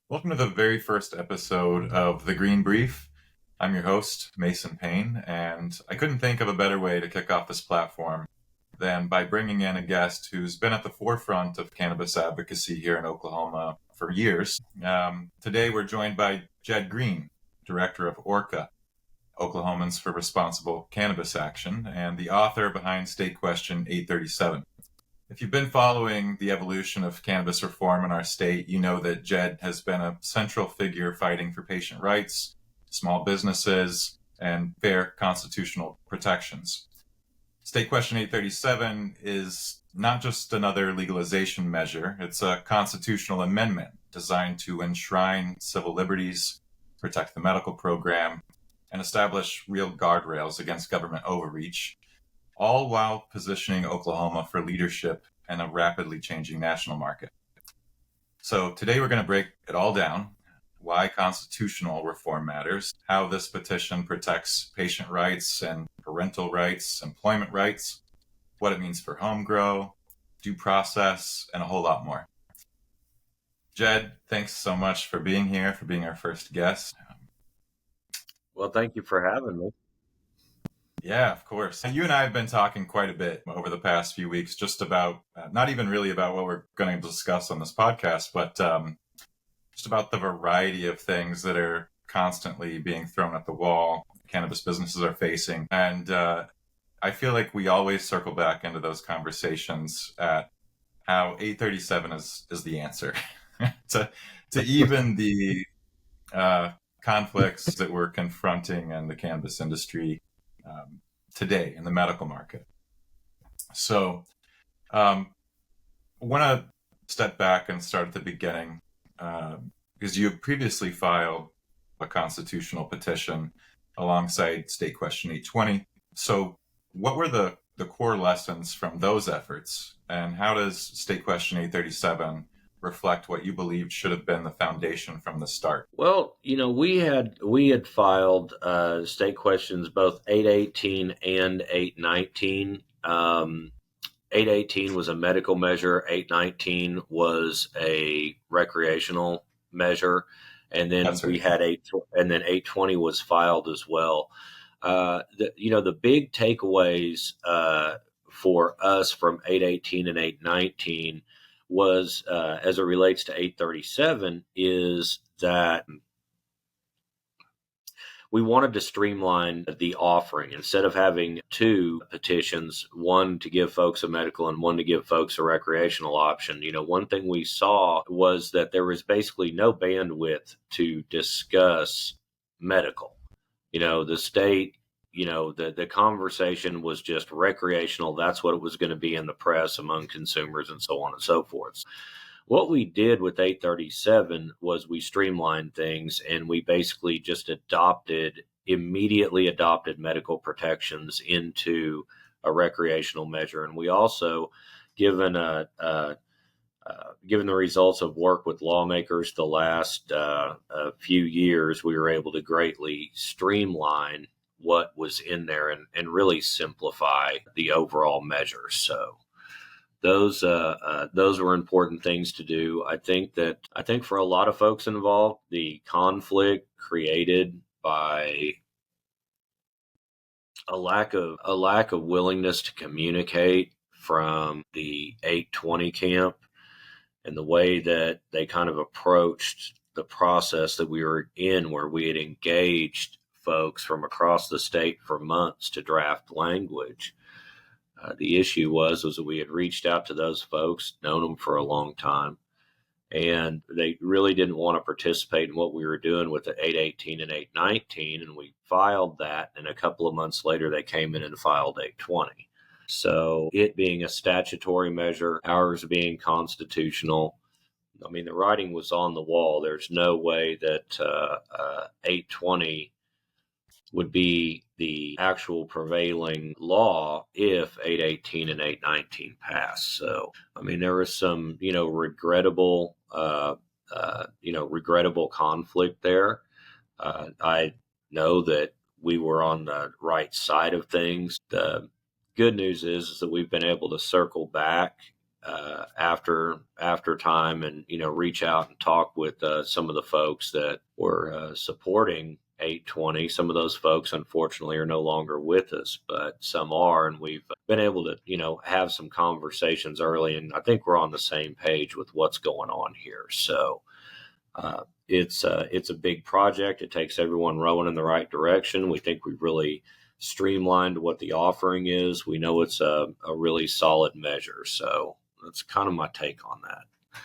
Welcome to the very first episode of The Green Brief. I'm your host, Mason Payne, and I couldn't think of a better way to kick off this platform than by bringing in a guest who's been at the forefront of cannabis advocacy here in Oklahoma for years. Today we're joined by Jed Green, director of ORCA, Oklahomans for Responsible Cannabis Action, and the author behind State Question 837. If you've been following the evolution of cannabis reform in our state, you know that Jed has been a central figure fighting for patient rights, small businesses, and fair constitutional protections. State Question 837 is not just another legalization measure, it's a constitutional amendment designed to enshrine civil liberties, protect the medical program, and establish real guardrails against government overreach, all while positioning Oklahoma for leadership in a rapidly changing national market. So today we're going to break it all down, why constitutional reform matters, how this petition protects patient rights and parental rights, employment rights, what it means for home grow, due process, and a whole lot more. Jed, thanks so much for being here, for being our first guest. Well, thank you for having me. Yeah, of course. You and I have been talking quite a bit over the past few weeks, just about, not even really about what we're going to discuss on this podcast, but just about the variety of things that are constantly being thrown at the wall cannabis businesses are facing. And I feel like we always circle back into those conversations at how 837 is the answer to even the conflicts that we're confronting in the cannabis industry today in the medical market. So I want to step back and start at the beginning because you previously filed a constitutional petition alongside State Question 820. So what were the core lessons from those efforts, and how does State Question 837 reflect what you believed should have been the foundation from the start? Well, we had filed state questions both 818 and 819. 818 was a medical measure, 819 was a recreational measure, and then we had 820 was filed as well. The big takeaways for us from 818 and 819 was, as it relates to 837, is that we wanted to streamline the offering. Instead of having two petitions, one to give folks a medical and one to give folks a recreational option, one thing we saw was that there was basically no bandwidth to discuss medical. The state, the conversation was just recreational. That's what it was going to be in the press among consumers and so on and so forth. What we did with 837 was we streamlined things, and we basically just immediately adopted medical protections into a recreational measure. And we also, given the results of work with lawmakers the last few years, we were able to greatly streamline what was in there and really simplify the overall measure. So those were important things to do. I think for a lot of folks involved, the conflict created by a lack of willingness to communicate from the 820 camp and the way that they kind of approached the process that we were in, where we had engaged folks from across the state for months to draft language. The issue was that we had reached out to those folks, known them for a long time, and they really didn't want to participate in what we were doing with the 818 and 819, and we filed that, and a couple of months later they came in and filed 820. So it being a statutory measure, ours being constitutional, I mean, the writing was on the wall. There's no way that 820 would be the actual prevailing law if 818 and 819 passed. So, I mean, there was some, regrettable conflict there. I know that we were on the right side of things. The good news is that we've been able to circle back after time, and reach out and talk with some of the folks that were supporting 820. Some of those folks, unfortunately, are no longer with us, but some are, and we've been able to have some conversations early, and I think we're on the same page with what's going on here. So it's a big project. It takes everyone rowing in the right direction. We think we've really streamlined what the offering is. We know it's a really solid measure. So that's kind of my take on that.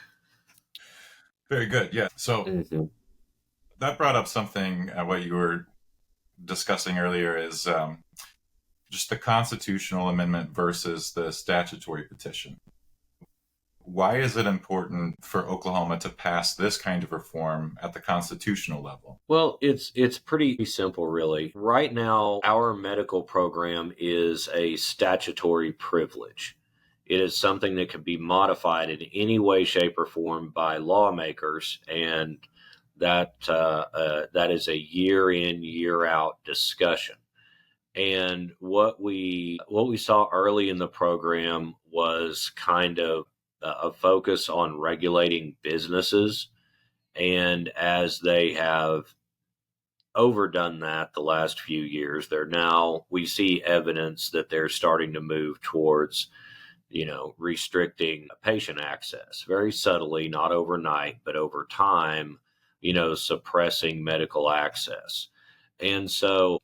Very good. Yeah. So that brought up something, what you were discussing earlier is just the constitutional amendment versus the statutory petition. Why is it important for Oklahoma to pass this kind of reform at the constitutional level? Well, it's pretty simple, really. Right now, our medical program is a statutory privilege. It is something that can be modified in any way, shape, or form by lawmakers, and that is a year in, year out discussion. And what we saw early in the program was kind of a focus on regulating businesses. And as they have overdone that the last few years, we see evidence that they're starting to move towards, restricting patient access very subtly, not overnight, but over time, suppressing medical access. And so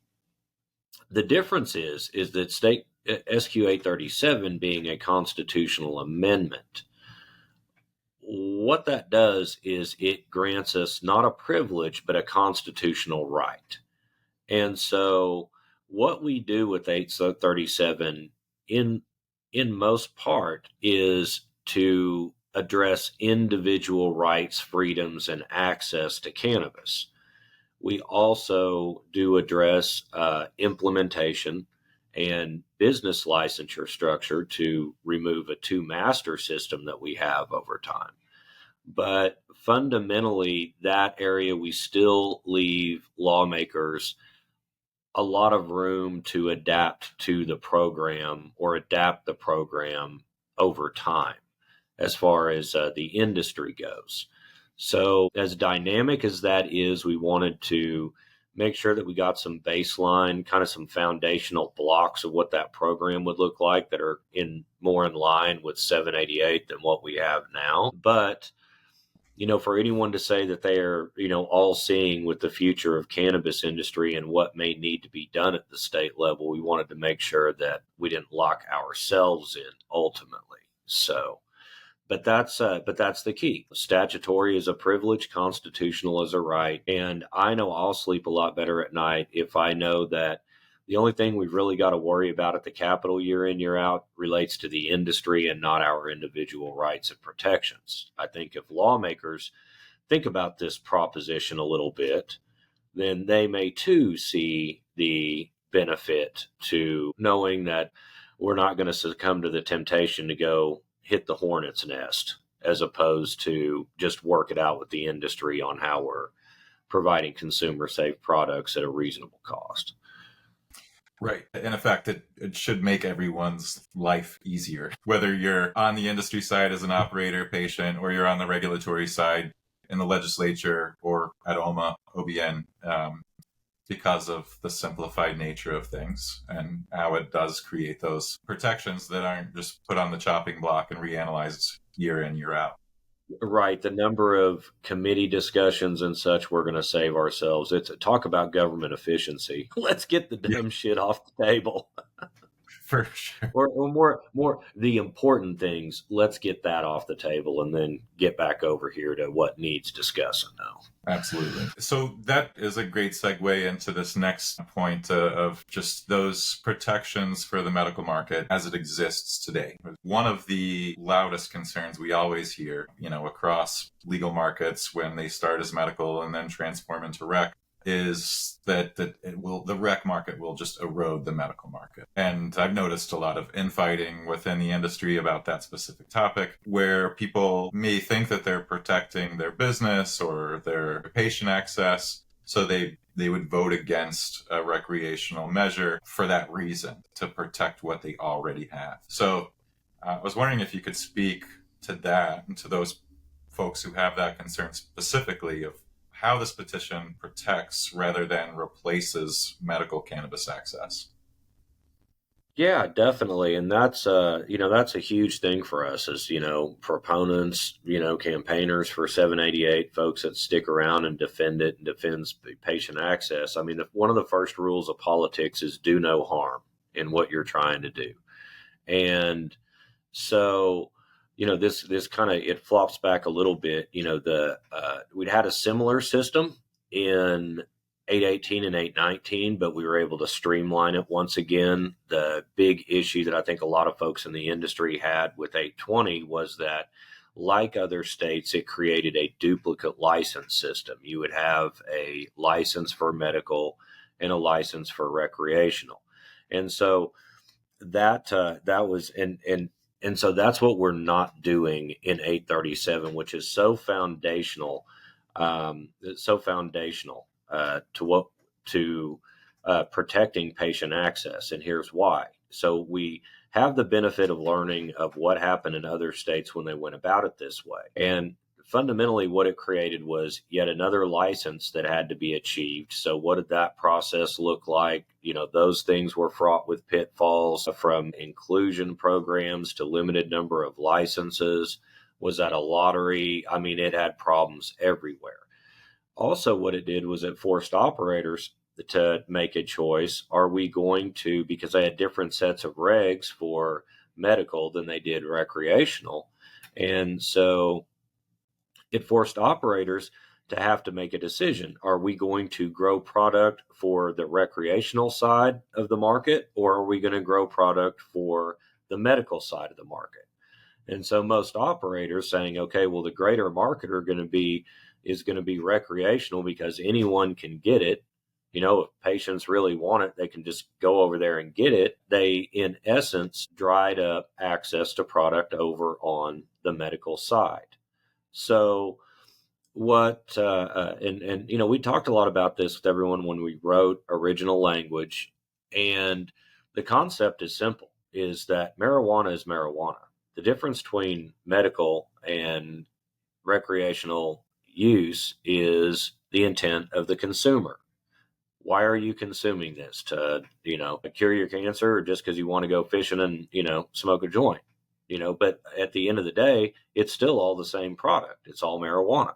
the difference is that state SQ 837 being a constitutional amendment, what that does is it grants us not a privilege, but a constitutional right. And so what we do with 837 in most part is to address individual rights, freedoms, and access to cannabis. We also do address implementation and business licensure structure to remove a two-master system that we have over time. But fundamentally, that area, we still leave lawmakers a lot of room to adapt to the program or adapt the program over time as far as the industry goes. So as dynamic as that is, we wanted to make sure that we got some baseline, kind of some foundational blocks of what that program would look like that are more in line with 788 than what we have now. But for anyone to say that they are, all seeing with the future of cannabis industry and what may need to be done at the state level, we wanted to make sure that we didn't lock ourselves in ultimately. So, but that's the key. Statutory is a privilege, constitutional is a right. And I know I'll sleep a lot better at night if I know that the only thing we've really got to worry about at the Capitol year in, year out relates to the industry and not our individual rights and protections. I think if lawmakers think about this proposition a little bit, then they may too see the benefit to knowing that we're not going to succumb to the temptation to go hit the hornet's nest, as opposed to just work it out with the industry on how we're providing consumer safe products at a reasonable cost. Right. In effect, it should make everyone's life easier, whether you're on the industry side as an operator, patient, or you're on the regulatory side in the legislature or at OBN, because of the simplified nature of things and how it does create those protections that aren't just put on the chopping block and reanalyzed year in, year out. Right. The number of committee discussions and such we're going to save ourselves. It's talk about government efficiency. Let's get the dumb shit off the table. For sure. Or more the important things, let's get that off the table and then get back over here to what needs discussing now. Absolutely. So that is a great segue into this next point of just those protections for the medical market as it exists today. One of the loudest concerns we always hear, across legal markets when they start as medical and then transform into rec, is that the rec market will just erode the medical market. And I've noticed a lot of infighting within the industry about that specific topic, where people may think that they're protecting their business or their patient access, so they would vote against a recreational measure for that reason, to protect what they already have. So I was wondering if you could speak to that and to those folks who have that concern specifically of how this petition protects rather than replaces medical cannabis access. Yeah, definitely. And that's that's a huge thing for us as, proponents, campaigners for 788, folks that stick around and defend it and defends patient access. I mean, one of the first rules of politics is do no harm in what you're trying to do. And so, this kind of, it flops back a little bit. We'd had a similar system in 818 and 819, but we were able to streamline it once again. The big issue that I think a lot of folks in the industry had with 820 was that, like other states, it created a duplicate license system. You would have a license for medical and a license for recreational. And so that was, and so that's what we're not doing in 837, which is so foundational, to protecting patient access. And here's why. So we have the benefit of learning of what happened in other states when they went about it this way. And fundamentally, what it created was yet another license that had to be achieved. So what did that process look like? Those things were fraught with pitfalls, from inclusion programs to limited number of licenses. Was that a lottery? I mean, it had problems everywhere. Also, what it did was it forced operators to make a choice. Are we going to, because they had different sets of regs for medical than they did recreational. And so it forced operators to have to make a decision. Are we going to grow product for the recreational side of the market, or are we going to grow product for the medical side of the market? And so most operators saying, okay, well, the greater market is going to be recreational because anyone can get it. If patients really want it, they can just go over there and get it. They, in essence, dried up access to product over on the medical side. So we talked a lot about this with everyone when we wrote original language. And the concept is simple, is that marijuana is marijuana. The difference between medical and recreational use is the intent of the consumer. Why are you consuming this? To, cure your cancer, or just because you want to go fishing and, smoke a joint? But at the end of the day, it's still all the same product. It's all marijuana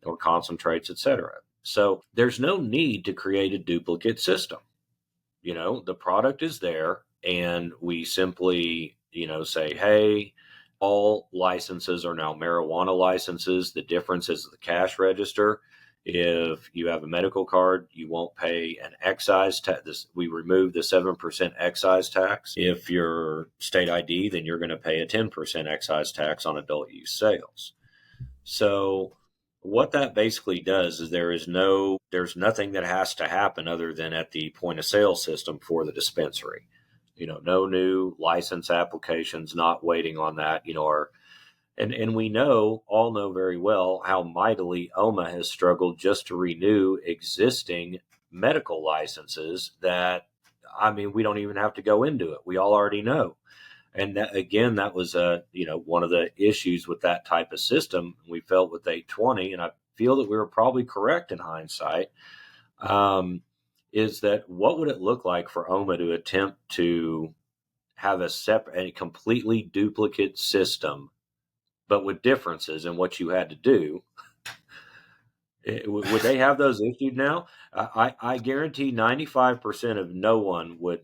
or concentrates, etc. So there's no need to create a duplicate system. The product is there, and we simply, say, hey, all licenses are now marijuana licenses. The difference is the cash register. If you have a medical card, you won't pay an excise tax. We remove the 7% excise tax. If you're state ID, then you're going to pay a 10% excise tax on adult use sales. So what that basically does is there's nothing that has to happen other than at the point of sale system for the dispensary. No new license applications, not waiting on that, and we all know very well how mightily OMA has struggled just to renew existing medical licenses that, we don't even have to go into it. We all already know. And that, again, that was one of the issues with that type of system. We felt with 820, and I feel that we were probably correct in hindsight, is that what would it look like for OMA to attempt to have a completely duplicate system, but with differences in what you had to do? Would they have those issued now? I guarantee 95%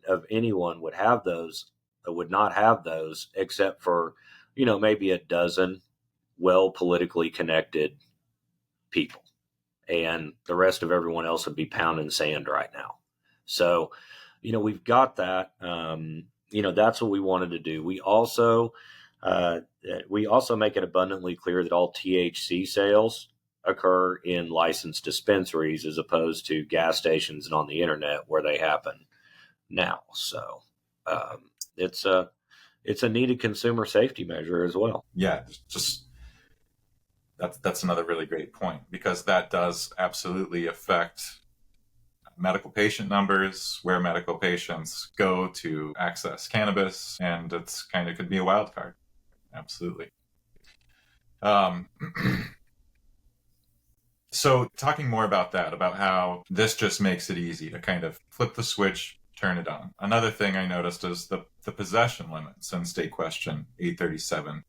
of anyone would have those, would not have those, except for, maybe a dozen well politically connected people. And the rest of everyone else would be pounding sand right now. So, we've got that. That's what we wanted to do. We also make it abundantly clear that all THC sales occur in licensed dispensaries as opposed to gas stations and on the internet where they happen now. So it's a needed consumer safety measure as well. Yeah, just that's another really great point, because that does absolutely affect medical patient numbers, where medical patients go to access cannabis, and it's kind of could be a wild card. Absolutely. Um, so talking more about that, about how this just makes it easy to kind of flip the switch, turn it on. Another thing I noticed is the possession limits in State Question 837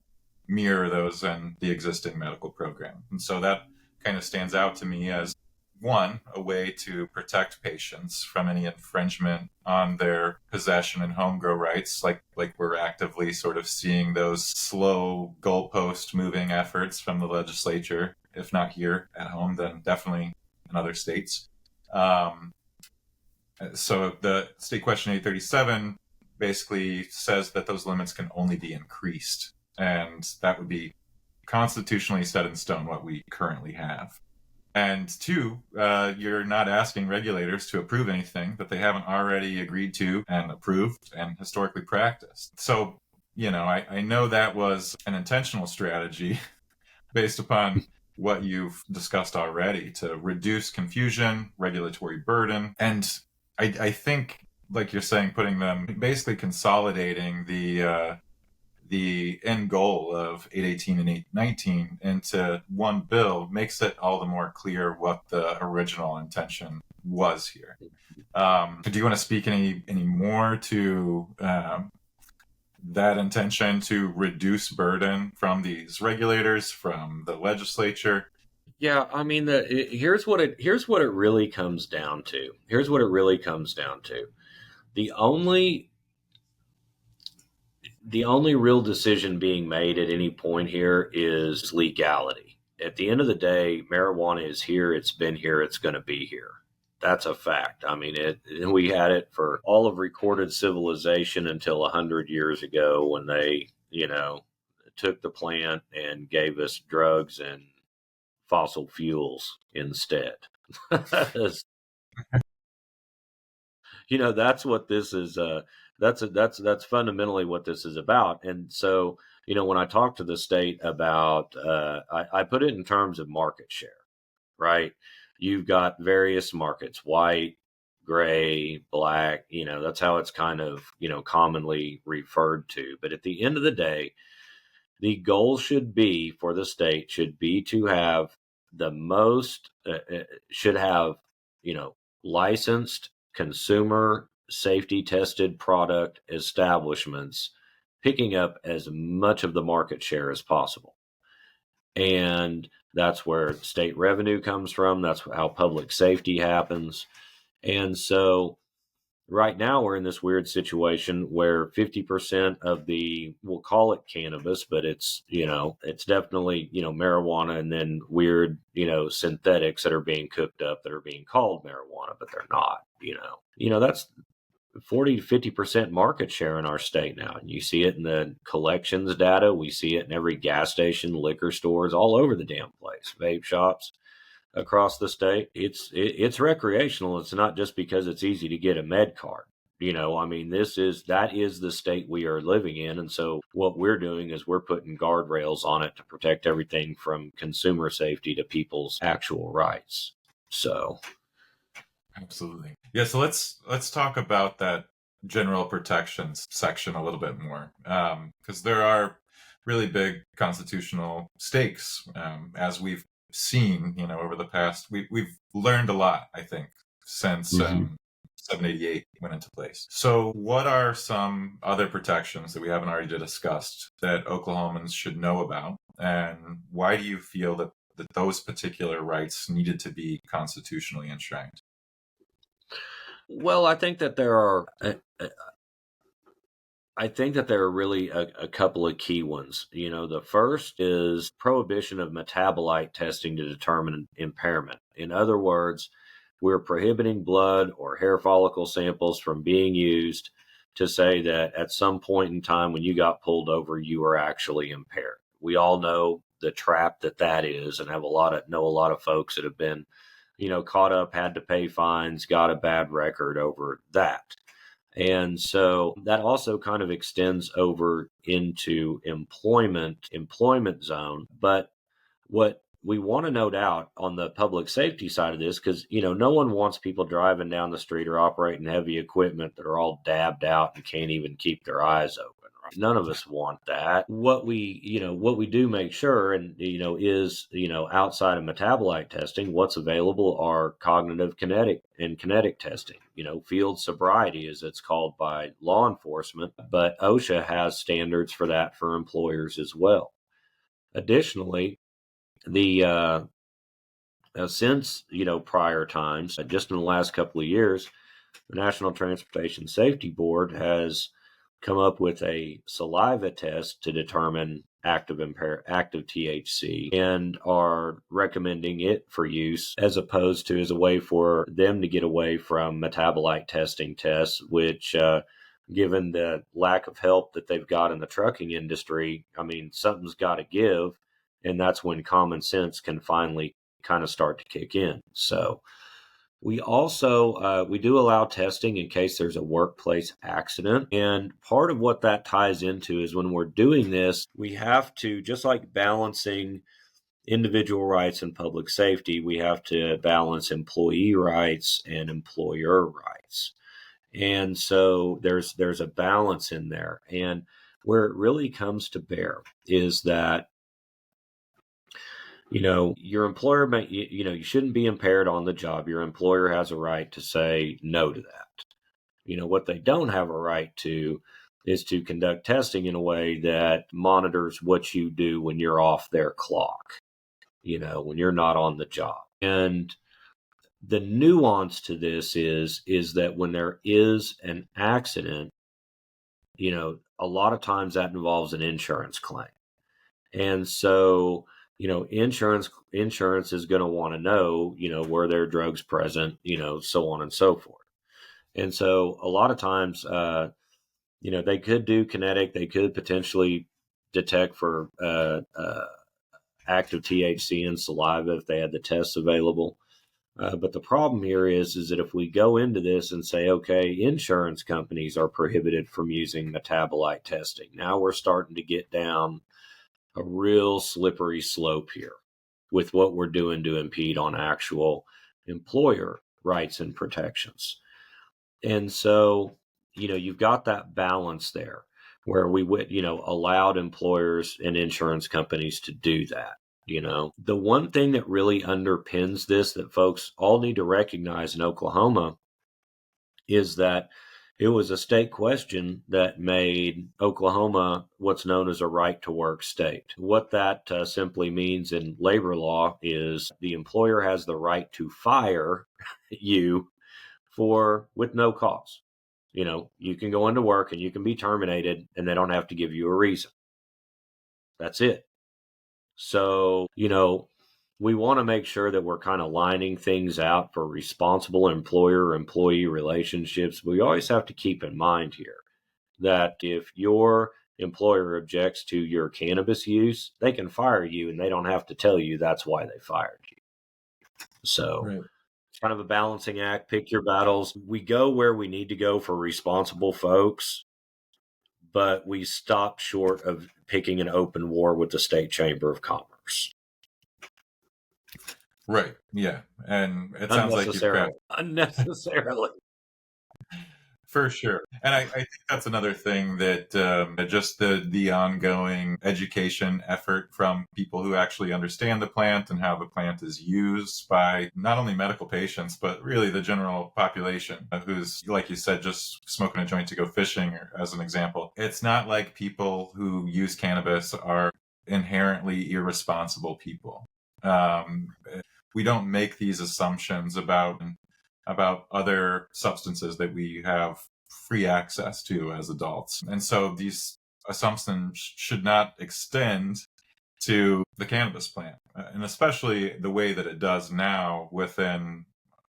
mirror those in the existing medical program. And so that kind of stands out to me as one, a way to protect patients from any infringement on their possession and home grow rights, like we're actively sort of seeing those slow goalpost moving efforts from the legislature, if not here at home, then definitely in other states. So the State Question 837 basically says that those limits can only be increased, and that would be constitutionally set in stone what we currently have. And two, you're not asking regulators to approve anything that they haven't already agreed to and approved and historically practiced. So, I know that was an intentional strategy based upon what you've discussed already to reduce confusion, regulatory burden. And I think, like you're saying, putting them, basically consolidating the end goal of 818 and 819 into one bill makes it all the more clear what the original intention was here. Do you want to speak any more to that intention to reduce burden from these regulators, from the legislature? Yeah, I mean, here's what it really comes down to. The only real decision being made at any point here is legality. At the end of the day, marijuana is here. It's been here. It's going to be here. That's a fact. I mean, we had it for all of recorded civilization until 100 years ago when they, took the plant and gave us drugs and fossil fuels instead. That's what this is. That's fundamentally what this is about. And so, when I talk to the state about, I put it in terms of market share, right? You've got various markets: white, gray, black. That's how it's kind of commonly referred to. But at the end of the day, the goal should be for the state to have the most should have licensed consumer safety tested product establishments picking up as much of the market share as possible. And that's where state revenue comes from. That's how public safety happens. And so right now we're in this weird situation where 50% of we'll call it cannabis, but it's definitely, marijuana, and then weird, synthetics that are being cooked up that are being called marijuana, but they're not, that's 40 to 50% market share in our state now. And you see it in the collections data. We see it in every gas station, liquor stores, all over the damn place, vape shops across the state. It's recreational. It's not just because it's easy to get a med card. That is the state we are living in. And so what we're doing is we're putting guardrails on it to protect everything from consumer safety to people's actual rights. So. Absolutely. Yeah. So let's talk about that general protections section a little bit more, because there are really big constitutional stakes, as we've seen, over the past. We've learned a lot, I think, since 788 went into place. So what are some other protections that we haven't already discussed that Oklahomans should know about, and why do you feel that those particular rights needed to be constitutionally enshrined? Well, I think that there are really a couple of key ones. The first is prohibition of metabolite testing to determine impairment. In other words, we're prohibiting blood or hair follicle samples from being used to say that at some point in time when you got pulled over, you were actually impaired. We all know the trap that is, and know a lot of folks that have been caught up, had to pay fines, got a bad record over that. And so that also kind of extends over into employment zone. But what we want to note out on the public safety side of this, because, no one wants people driving down the street or operating heavy equipment that are all dabbed out and can't even keep their eyes open. Right? None of us want that. What we do make sure, and, is, outside of metabolite testing, what's available are cognitive kinetic testing, field sobriety, as it's called by law enforcement, but OSHA has standards for that for employers as well. Additionally, the since prior times, just in the last couple of years, the National Transportation Safety Board has come up with a saliva test to determine active THC, and are recommending it for use as opposed to as a way for them to get away from metabolite testing tests, which given the lack of help that they've got in the trucking industry, I mean, something's got to give. And that's when common sense can finally kind of start to kick in. So we also, we do allow testing in case there's a workplace accident. And part of what that ties into is when we're doing this, we have to, just like balancing individual rights and public safety, we have to balance employee rights and employer rights. And so there's a balance in there. And where it really comes to bear is that your employer may, you shouldn't be impaired on the job. Your employer has a right to say no to that. What they don't have a right to is to conduct testing in a way that monitors what you do when you're off their clock, when you're not on the job. And the nuance to this is that when there is an accident, a lot of times that involves an insurance claim. And so, insurance is going to want to know, were there drugs present, so on and so forth. And so a lot of times, they could do kinetic, they could potentially detect for active THC in saliva if they had the tests available. But the problem here is that if we go into this and say, okay, insurance companies are prohibited from using metabolite testing, now we're starting to get down a real slippery slope here with what we're doing to impede on actual employer rights and protections. And so, you've got that balance there where we would, allowed employers and insurance companies to do that. The one thing that really underpins this that folks all need to recognize in Oklahoma is that it was a state question that made Oklahoma what's known as a right to work state. What that simply means in labor law is the employer has the right to fire you with no cause. You can go into work and you can be terminated and they don't have to give you a reason. That's it. So, we want to make sure that we're kind of lining things out for responsible employer-employee relationships. We always have to keep in mind here that if your employer objects to your cannabis use, they can fire you and they don't have to tell you that's why they fired you. So right. It's kind of a balancing act. Pick your battles. We go where we need to go for responsible folks, but we stop short of picking an open war with the State Chamber of Commerce. Right. Yeah. And it sounds like you've unnecessarily. For sure. And I think that's another thing that just the ongoing education effort from people who actually understand the plant and how the plant is used by not only medical patients, but really the general population who's, like you said, just smoking a joint to go fishing, as an example. It's not like people who use cannabis are inherently irresponsible people. We don't make these assumptions about other substances that we have free access to as adults. And so these assumptions should not extend to the cannabis plant, and especially the way that it does now within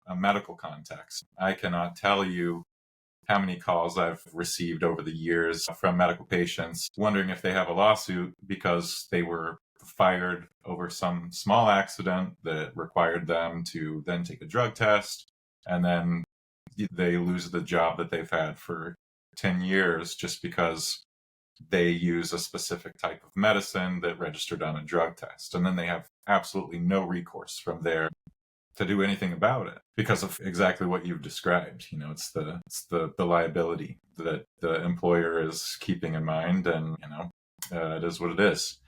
a medical context. I cannot tell you how many calls I've received over the years from medical patients wondering if they have a lawsuit because they were fired over some small accident that required them to then take a drug test, and then they lose the job that they've had for 10 years just because they use a specific type of medicine that registered on a drug test. And then they have absolutely no recourse from there to do anything about it because of exactly what you've described. It's the liability that the employer is keeping in mind, and it is what it is.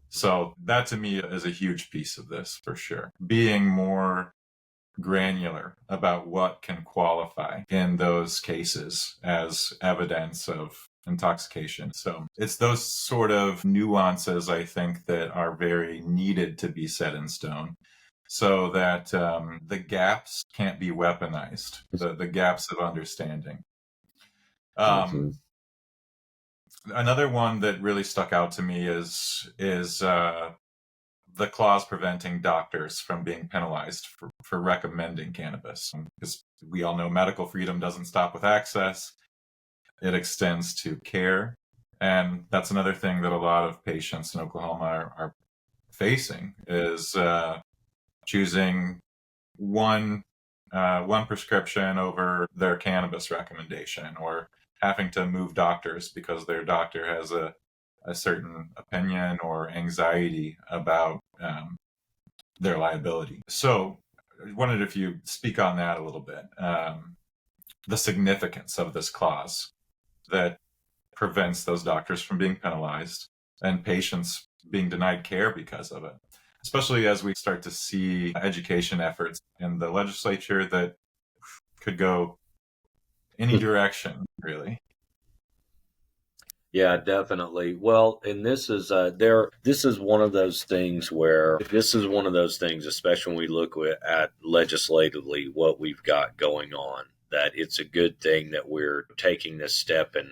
So that to me is a huge piece of this for sure. Being more granular about what can qualify in those cases as evidence of intoxication. So it's those sort of nuances, I think, that are very needed to be set in stone so that the gaps can't be weaponized, the gaps of understanding. Another one that really stuck out to me is the clause preventing doctors from being penalized for recommending cannabis. Because we all know medical freedom doesn't stop with access. It extends to care. And that's another thing that a lot of patients in Oklahoma are facing is choosing one prescription over their cannabis recommendation, or having to move doctors because their doctor has a certain opinion or anxiety about their liability. So I wondered if you speak on that a little bit, the significance of this clause that prevents those doctors from being penalized and patients being denied care because of it, especially as we start to see education efforts in the legislature that could go any direction, really. Yeah, definitely. Well, and this is one of those things where especially when we look at legislatively what we've got going on, that it's a good thing that we're taking this step and,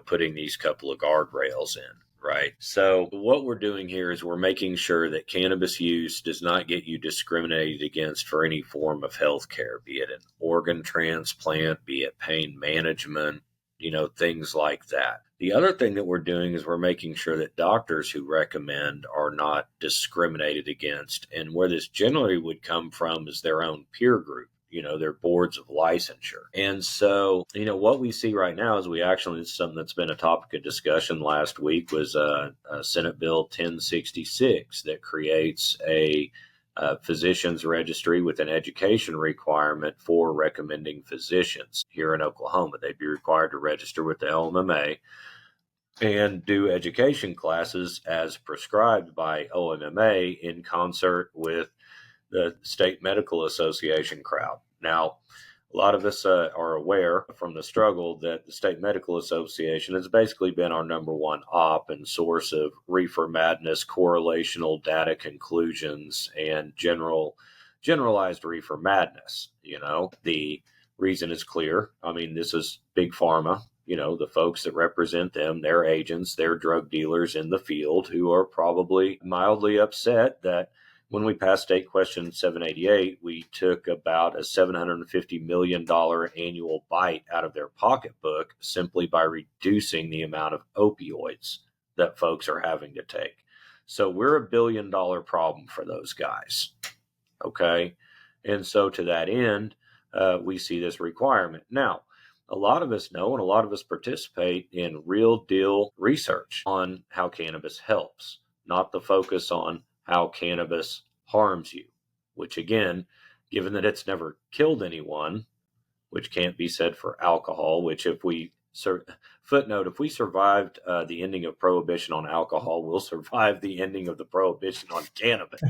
putting these couple of guardrails in, right? So what we're doing here is we're making sure that cannabis use does not get you discriminated against for any form of health care, be it an organ transplant, be it pain management, things like that. The other thing that we're doing is we're making sure that doctors who recommend are not discriminated against. And where this generally would come from is their own peer group, their boards of licensure. And so, what we see right now is it's something that's been a topic of discussion last week was Senate Bill 1066 that creates a physicians registry with an education requirement for recommending physicians here in Oklahoma. They'd be required to register with the LMMA and do education classes as prescribed by OMMA in concert with the State Medical Association crowd. Now, a lot of us are aware from the struggle that the State Medical Association has basically been our number one op and source of reefer madness, correlational data conclusions, and generalized reefer madness. The reason is clear. I mean, this is big pharma, the folks that represent them, their agents, their drug dealers in the field who are probably mildly upset that when we passed State Question 788, we took about a $750 million annual bite out of their pocketbook simply by reducing the amount of opioids that folks are having to take. So we're a $1 billion problem for those guys. Okay. And so to that end, we see this requirement. Now, a lot of us know and a lot of us participate in real deal research on how cannabis helps, not the focus on how cannabis harms you, which again, given that it's never killed anyone, which can't be said for alcohol, which if we survived the ending of prohibition on alcohol, we'll survive the ending of the prohibition on cannabis.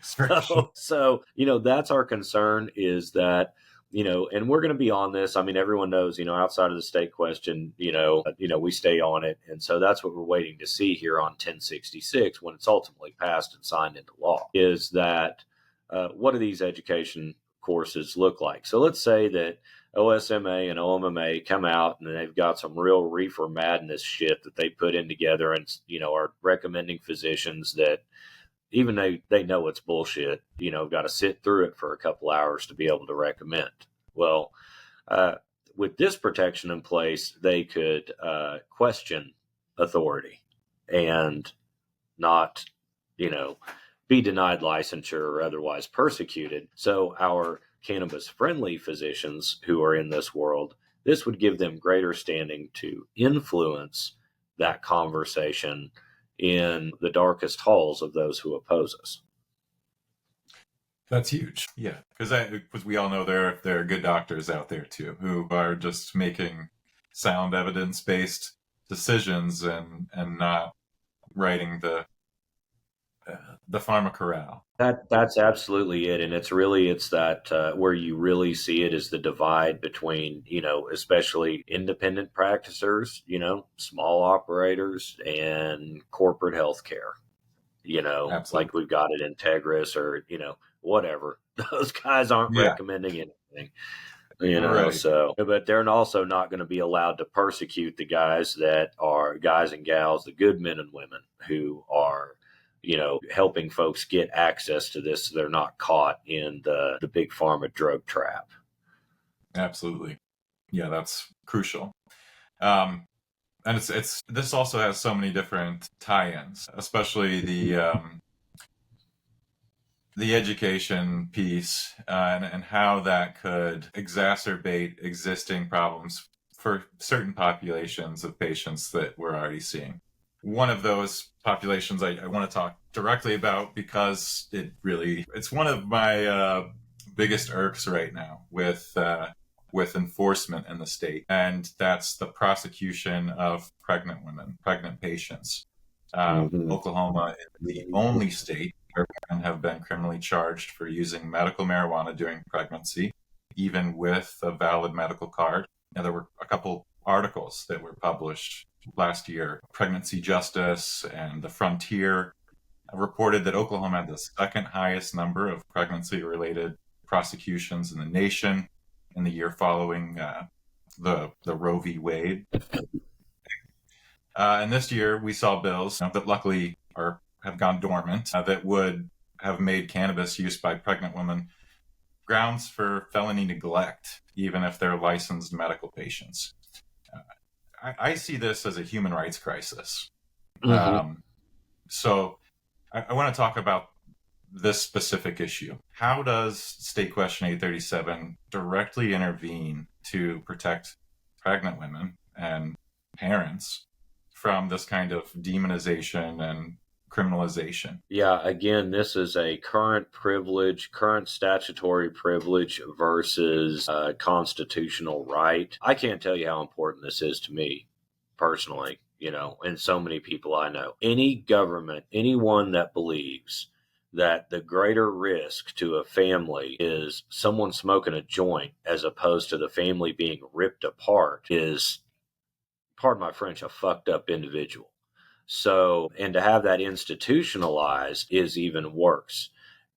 So, that's our concern is that, and we're going to be on this. I mean, everyone knows, outside of the state question, we stay on it. And so that's what we're waiting to see here on 1066 when it's ultimately passed and signed into law is that what do these education courses look like? So let's say that OSMA and OMMA come out and they've got some real reefer madness shit that they put in together and, are recommending physicians that even though they know it's bullshit, got to sit through it for a couple hours to be able to recommend. Well, with this protection in place, they could question authority and not, be denied licensure or otherwise persecuted. So our cannabis-friendly physicians who are in this world, this would give them greater standing to influence that conversation in the darkest halls of those who oppose us. That's huge. Yeah, because we all know there are good doctors out there too who are just making sound evidence-based decisions and not writing the pharma corral. That's absolutely it, and it's that where you really see it is the divide between, especially independent practicers, small operators, and corporate healthcare. Absolutely. Like we've got it Integris or whatever. Those guys aren't Yeah. recommending anything. Right. So, but they're also not going to be allowed to persecute the guys that are guys and gals, the good men and women who are, helping folks get access to this so they're not caught in the big pharma drug trap. Absolutely. Yeah, that's crucial. And it's this also has so many different tie-ins, especially the education piece and how that could exacerbate existing problems for certain populations of patients that we're already seeing. One of those populations I want to talk directly about because it's one of my biggest irks right now with enforcement in the state, and that's the prosecution of pregnant women, pregnant patients. Oklahoma is the only state where women have been criminally charged for using medical marijuana during pregnancy, even with a valid medical card. Now, there were a couple articles that were published last year. Pregnancy Justice and The Frontier reported that Oklahoma had the second highest number of pregnancy-related prosecutions in the nation in the year following the Roe v. Wade. And this year we saw bills that luckily have gone dormant that would have made cannabis use by pregnant women grounds for felony neglect, even if they're licensed medical patients. I see this as a human rights crisis. So I want to talk about this specific issue. How does State Question 837 directly intervene to protect pregnant women and parents from this kind of demonization and criminalization? Yeah, again, this is a current statutory privilege versus constitutional right. I can't tell you how important this is to me personally, and so many people I know. Any government, anyone that believes that the greater risk to a family is someone smoking a joint as opposed to the family being ripped apart is, pardon my French, a fucked up individual. So, and to have that institutionalized is even worse.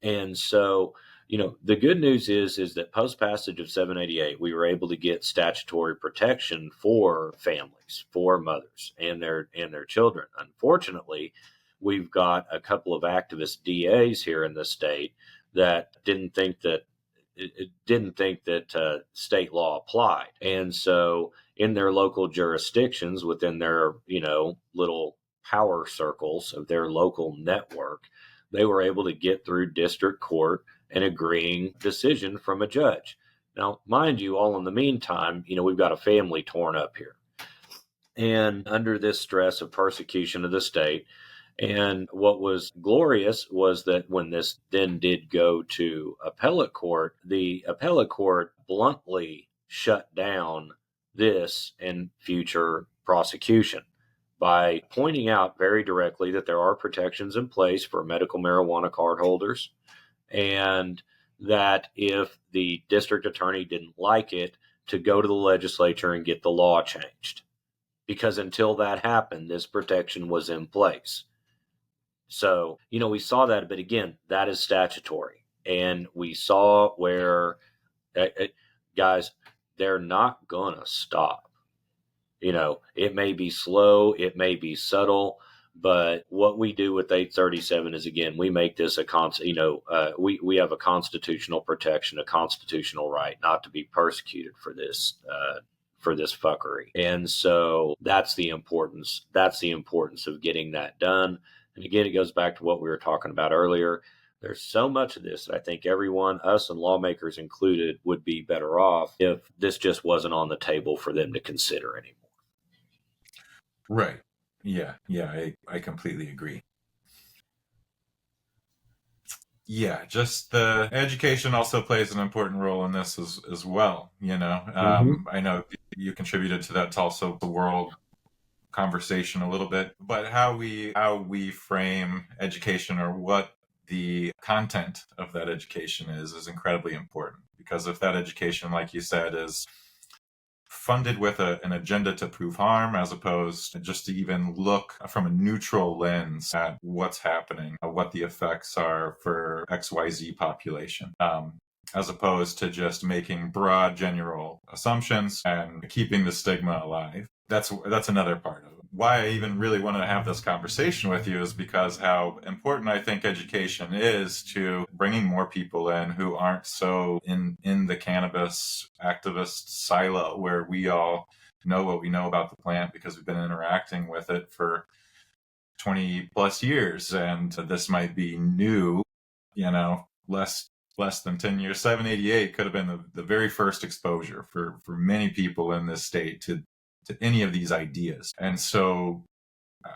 And so, the good news is that post passage of 788, we were able to get statutory protection for families, for mothers and their children. Unfortunately, we've got a couple of activist DAs here in the state that didn't think that state law applied. And so in their local jurisdictions, within their, little power circles of their local network, they were able to get through district court an agreeing decision from a judge. Now, mind you, all in the meantime, we've got a family torn up here. And under this stress of persecution of the state, and what was glorious was that when this then did go to appellate court, the appellate court bluntly shut down this and future prosecution by pointing out very directly that there are protections in place for medical marijuana card holders, and that if the district attorney didn't like it, to go to the legislature and get the law changed. Because until that happened, this protection was in place. So, we saw that, but again, that is statutory. And we saw where, guys, they're not going to stop. It may be slow, it may be subtle, but what we do with 837 is, again, we make this we have a constitutional protection, a constitutional right not to be persecuted for this fuckery. And so that's the importance of getting that done. And again, it goes back to what we were talking about earlier. There's so much of this that I think everyone, us and lawmakers included, would be better off if this just wasn't on the table for them to consider anymore. Right. I completely agree. Yeah, just the education also plays an important role in this as well. Mm-hmm. I know you contributed to that Tulsa World conversation a little bit, but how we frame education, or what the content of that education is incredibly important. Because if that education, like you said, is funded with an agenda to prove harm, as opposed to just to even look from a neutral lens at what's happening, what the effects are for XYZ population, as opposed to just making broad general assumptions and keeping the stigma alive. That's another part of it. Why I even really wanted to have this conversation with you is because how important I think education is to bringing more people in who aren't so in the cannabis activist silo, where we all know what we know about the plant because we've been interacting with it for 20 plus years, and this might be new, less than 10 years. 788 could have been the very first exposure for many people in this state to any of these ideas. And so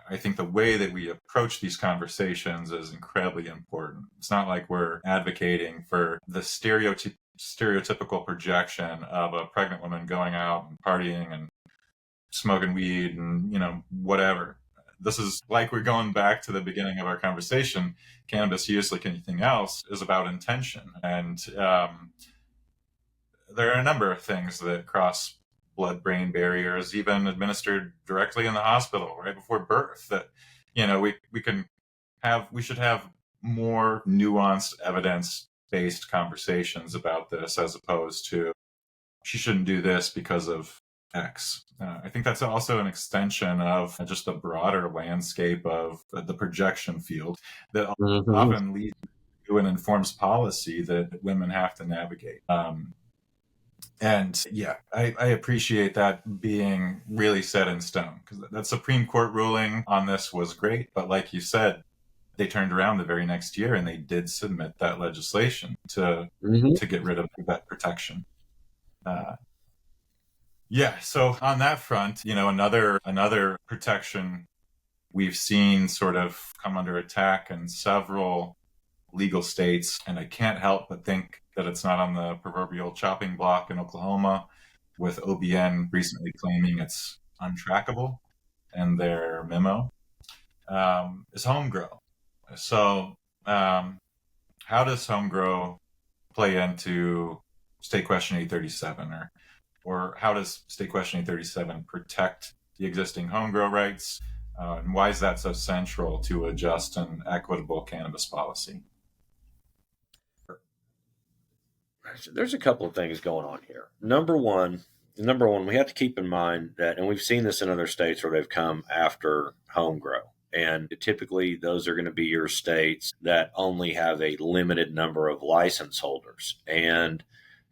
I think the way that we approach these conversations is incredibly important. It's not like we're advocating for the stereotypical projection of a pregnant woman going out and partying and smoking weed and, whatever. This is like we're going back to the beginning of our conversation. Cannabis use, like anything else, is about intention. And there are a number of things that cross blood-brain barriers, even administered directly in the hospital right before birth, that we should have more nuanced, evidence-based conversations about this, as opposed to she shouldn't do this because of X. I think that's also an extension of just the broader landscape of the projection field that Mm-hmm. often leads to an informs policy that women have to navigate. And yeah, I appreciate that being really set in stone, because that Supreme Court ruling on this was great. But like you said, they turned around the very next year and they did submit that legislation to Mm-hmm. get rid of that protection. Uh, yeah, so on that front, another protection we've seen sort of come under attack in several legal states, and I can't help but think that it's not on the proverbial chopping block in Oklahoma, with OBN recently claiming it's untrackable in their memo, is home grow. So, how does home grow play into State Question 837, or how does State Question 837 protect the existing home grow rights? And why is that so central to a just and equitable cannabis policy? There's a couple of things going on here. Number one, we have to keep in mind that, and we've seen this in other states where they've come after home grow. And typically, those are going to be your states that only have a limited number of license holders. And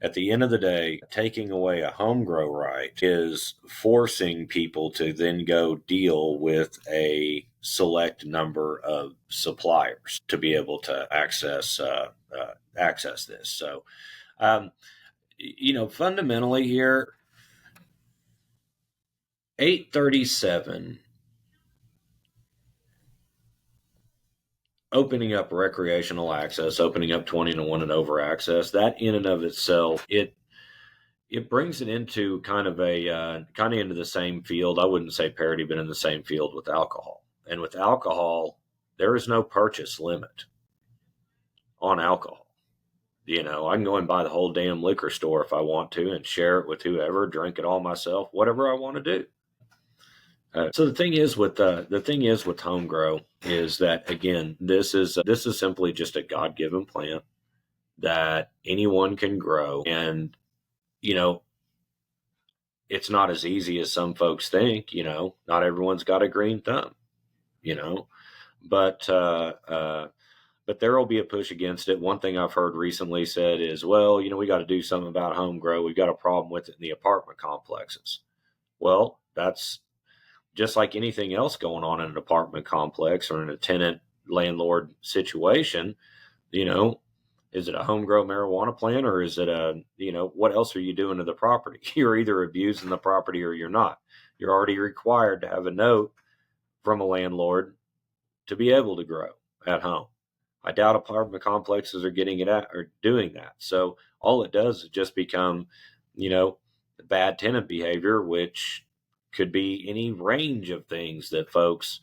at the end of the day, taking away a home grow right is forcing people to then go deal with a select number of suppliers to be able to access this. So, fundamentally here, 837 opening up recreational access, opening up 20-1 and over access, that in and of itself, it brings it into kind of into the same field. I wouldn't say parity, but in the same field with alcohol. And with alcohol, there is no purchase limit on alcohol. I can go and buy the whole damn liquor store if I want to and share it with whoever, drink it all myself, whatever I want to do. So the thing is with home grow is that, again, this is simply just a God-given plant that anyone can grow, and it's not as easy as some folks think. Not everyone's got a green thumb. But there will be a push against it. One thing I've heard recently said is, well, we got to do something about home grow. We've got a problem with it in the apartment complexes. Well, that's just like anything else going on in an apartment complex or in a tenant landlord situation. Is it a home grow marijuana plant, or is it what else are you doing to the property? You're either abusing the property or you're not. You're already required to have a note from a landlord to be able to grow at home. I doubt apartment complexes are getting it at or doing that. So all it does is just become, bad tenant behavior, which could be any range of things that folks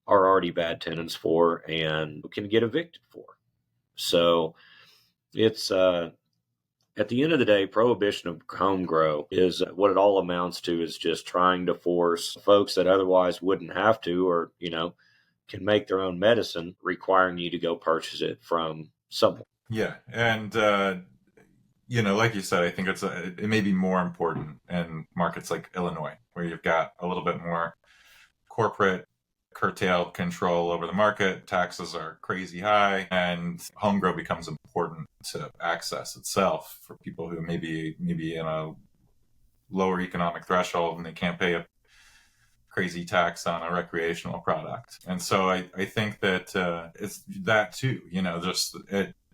are already bad tenants for and can get evicted for. So it's at the end of the day, prohibition of home grow is what it all amounts to, is just trying to force folks that otherwise wouldn't have to, or can make their own medicine, requiring you to go purchase it from someone. Yeah, and like you said, I think it may be more important in markets like Illinois, where you've got a little bit more corporate curtailed control over the market. Taxes are crazy high, and home grow becomes important to access itself for people who maybe in a lower economic threshold and they can't pay a crazy tax on a recreational product. And so I think that it's that too.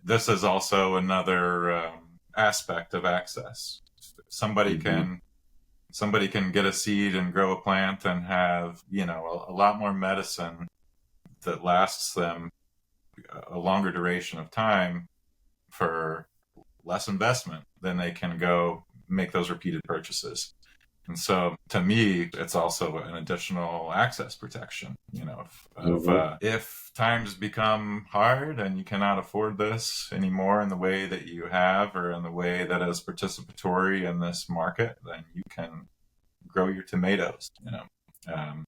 This is also another aspect of access. Somebody can get a seed and grow a plant and have a lot more medicine that lasts them a longer duration of time for less investment than they can go make those repeated purchases. And so to me, it's also an additional access protection, if times become hard and you cannot afford this anymore in the way that you have, or in the way that is participatory in this market, then you can grow your tomatoes, and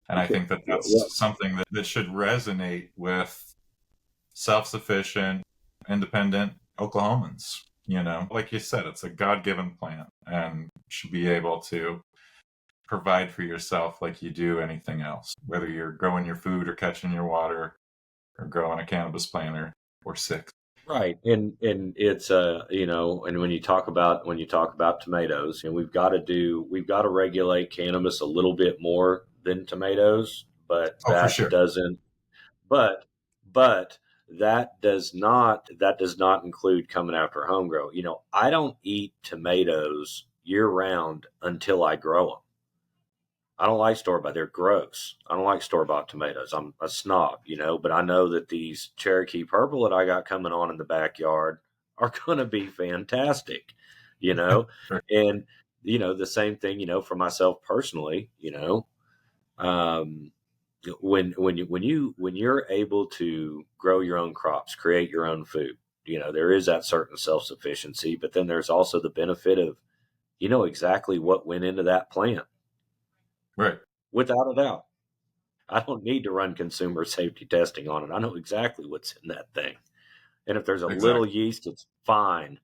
I think that that's something that should resonate with self-sufficient, independent Oklahomans. Like you said, it's a God-given plant and should be able to provide for yourself like you do anything else, whether you're growing your food or catching your water or growing a cannabis plant or six. Right. And it's and when you talk about tomatoes, and we've got to regulate cannabis a little bit more than tomatoes, but For sure. but that does not include coming after home grow. I don't eat tomatoes year round until I grow them. I don't like store-bought. They're gross. I don't like store-bought tomatoes. I'm a snob, but I know that these Cherokee Purple that I got coming on in the backyard are going to be fantastic, Sure. And, the same thing, for myself personally, when you're able to grow your own crops, create your own food, there is that certain self-sufficiency, but then there's also the benefit of, exactly what went into that plant. Right. Without a doubt. I don't need to run consumer safety testing on it. I know exactly what's in that thing. And if there's a little yeast, it's fine.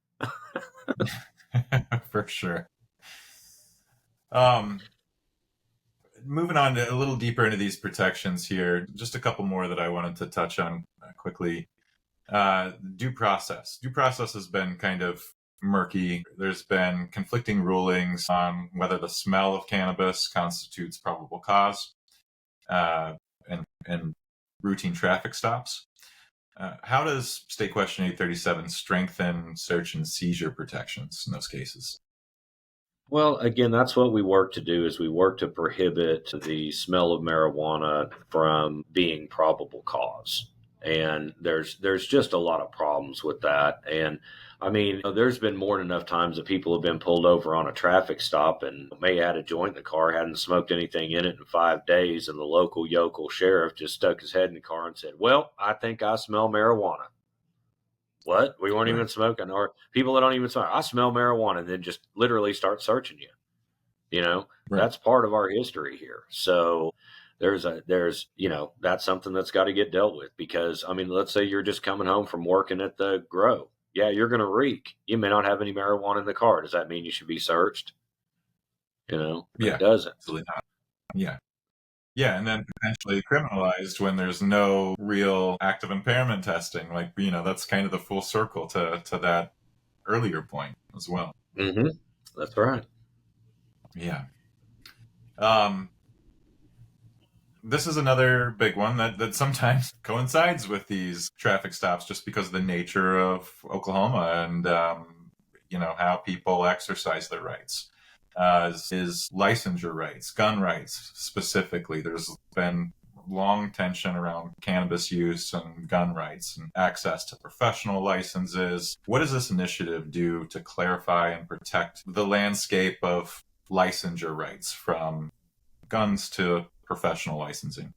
For sure. Moving on a little deeper into these protections here, just a couple more that I wanted to touch on quickly. Due process. Due process has been kind of murky. There's been conflicting rulings on whether the smell of cannabis constitutes probable cause and routine traffic stops. How does State Question 837 strengthen search and seizure protections in those cases? Well, again, that's what we work to do, is we work to prohibit the smell of marijuana from being probable cause. And there's just a lot of problems with that. And I mean, there's been more than enough times that people have been pulled over on a traffic stop and may have had a joint in the car, hadn't smoked anything in it in 5 days, and the local yokel sheriff just stuck his head in the car and said, "Well, I think I smell marijuana." What? We weren't even smoking. Or people that don't even smoke, "I smell marijuana," and then just literally start searching you. That's part of our history here. So there's that's something that's got to get dealt with, because I mean, let's say you're just coming home from working at the grow. Yeah, you're going to reek. You may not have any marijuana in the car. Does that mean you should be searched? Yeah, it doesn't. Absolutely not. Yeah, and then potentially criminalized when there's no real active impairment testing. Like, that's kind of the full circle to that earlier point as well. Mm-hmm. That's right. Yeah. This is another big one that sometimes coincides with these traffic stops, just because of the nature of Oklahoma and, how people exercise their rights. is licensure rights, gun rights specifically. There's been long tension around cannabis use and gun rights and access to professional licenses. What does this initiative do to clarify and protect the landscape of licensure rights from guns to professional licensing?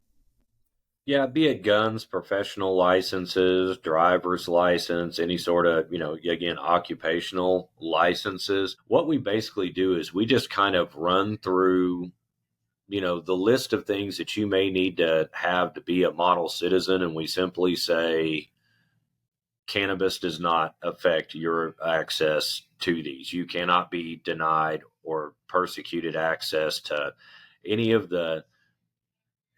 Yeah, be it guns, professional licenses, driver's license, any sort of, again, occupational licenses. What we basically do is we just kind of run through, the list of things that you may need to have to be a model citizen. And we simply say, cannabis does not affect your access to these. You cannot be denied or persecuted access to any of the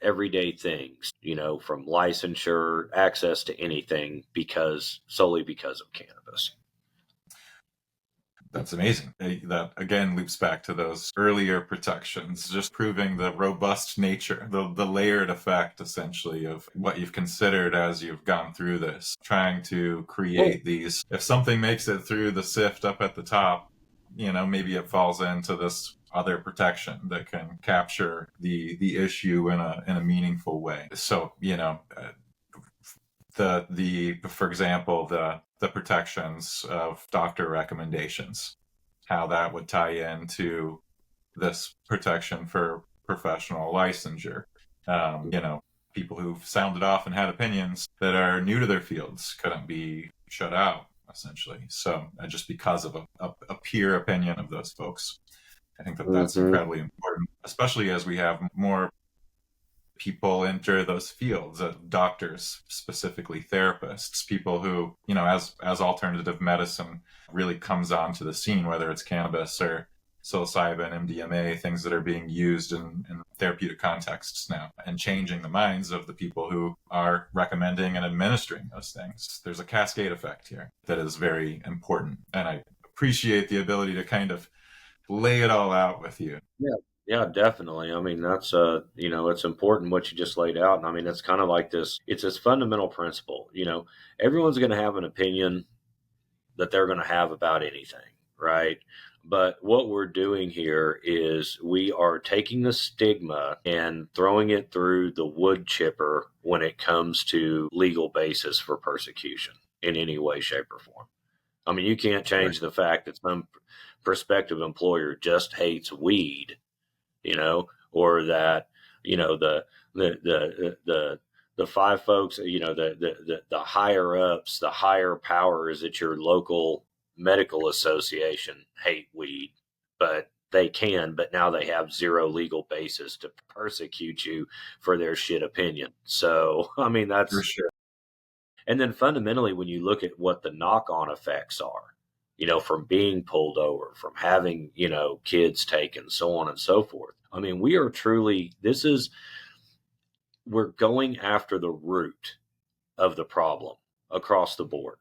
everyday things, from licensure, access to anything solely because of cannabis. That's amazing. That again loops back to those earlier protections, just proving the robust nature, the layered effect essentially of what you've considered as you've gone through this, trying to create these. If something makes it through the sift up at the top, maybe it falls into this other protection that can capture the issue in a meaningful way. So, for example, the protections of doctor recommendations, how that would tie into this protection for professional licensure. People who've sounded off and had opinions that are new to their fields couldn't be shut out, essentially. So just because of a peer opinion of those folks, I think that's incredibly important, especially as we have more people enter those fields, doctors, specifically therapists, people who, as alternative medicine really comes onto the scene, whether it's cannabis or psilocybin, MDMA, things that are being used in therapeutic contexts now, and changing the minds of the people who are recommending and administering those things. There's a cascade effect here that is very important. And I appreciate the ability to kind of lay it all out with you. Yeah, definitely. I mean, that's, it's important what you just laid out. And I mean, it's kind of like it's this fundamental principle, everyone's going to have an opinion that they're going to have about anything, right? But what we're doing here is we are taking the stigma and throwing it through the wood chipper when it comes to legal basis for persecution in any way, shape, or form. I mean, you can't change the fact that some prospective employer just hates weed, or that, the five folks, the higher ups, the higher powers at your local medical association hate weed, but now they have zero legal basis to persecute you for their shit opinion. So, I mean, that's for sure. And then fundamentally, when you look at what the knock-on effects are, from being pulled over, from having, kids taken, so on and so forth. I mean, we're going after the root of the problem across the board.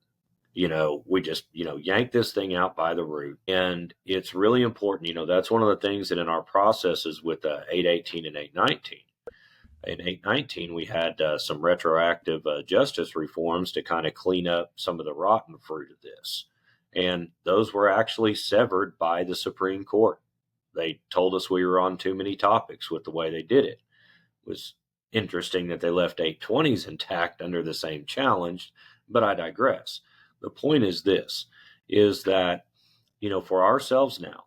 We just, yank this thing out by the root. And it's really important, that's one of the things that in our processes with 818 and 819. In 819, we had some retroactive justice reforms to kind of clean up some of the rotten fruit of this. And those were actually severed by the Supreme Court. They told us we were on too many topics with the way they did it. It was interesting that they left 820s intact under the same challenge, but I digress. The point is this, is that, for ourselves now,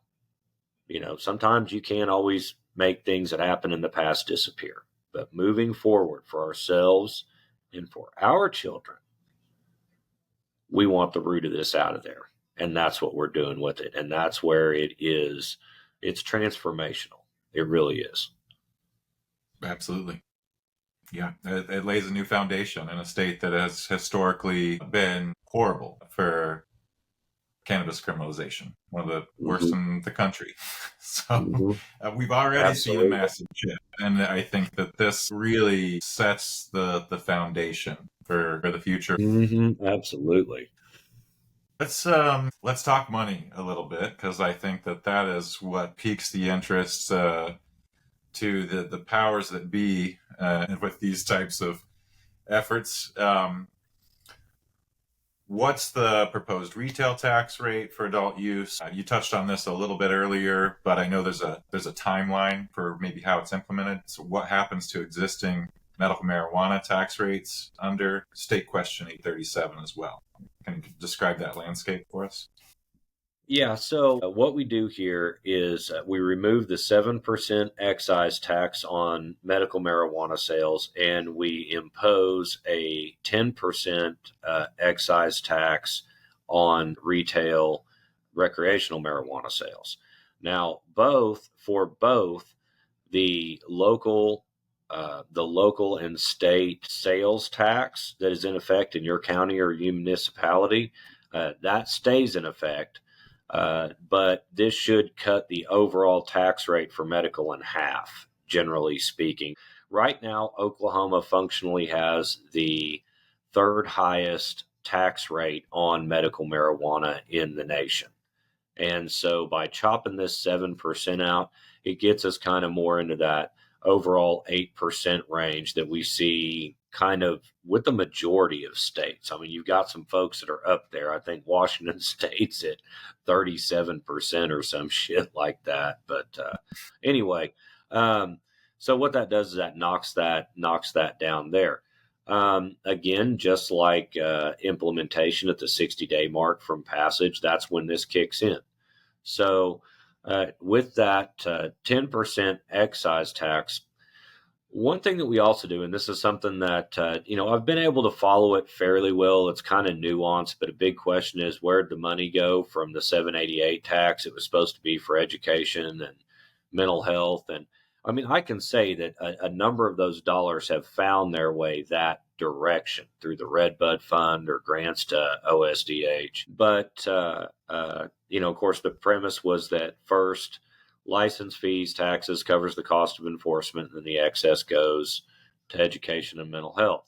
sometimes you can't always make things that happened in the past disappear. But moving forward for ourselves and for our children, we want the root of this out of there. And that's what we're doing with it. And that's where it's transformational. It really is. Absolutely. Yeah, it lays a new foundation in a state that has historically been horrible for cannabis criminalization, one of the worst in the country. So we've already seen a massive shift. And I think that this really sets the foundation for the future. Absolutely. Let's talk money a little bit, because I think that is what piques the interest to the powers that be with these types of efforts. What's the proposed retail tax rate for adult use? You touched on this a little bit earlier, but I know there's a timeline for maybe how it's implemented. So what happens to existing medical marijuana tax rates under State Question 837 as well? Can you describe that landscape for us? Yeah, so what we do here is we remove the 7% excise tax on medical marijuana sales and we impose a 10% excise tax on retail recreational marijuana sales. Now, both the local and state sales tax that is in effect in your county or your municipality, that stays in effect. But this should cut the overall tax rate for medical in half, generally speaking. Right now, Oklahoma functionally has the third highest tax rate on medical marijuana in the nation. And so by chopping this 7% out, it gets us kind of more into that overall 8% range that we see kind of with the majority of states. I mean, you've got some folks that are up there. I think Washington State's at 37% or some shit like that. But anyway, so what that does is that knocks that down there. Again, just like implementation at the 60-day mark from passage, that's when this kicks in. So with that 10% excise tax, one thing that we also do, and this is something that, I've been able to follow it fairly well. It's kind of nuanced, but a big question is where'd the money go from the 788 tax? It was supposed to be for education and mental health. And I mean, I can say that a number of those dollars have found their way that direction through the Redbud Fund or grants to OSDH. But, of course, the premise was that first, license fees, taxes covers the cost of enforcement, and then the excess goes to education and mental health.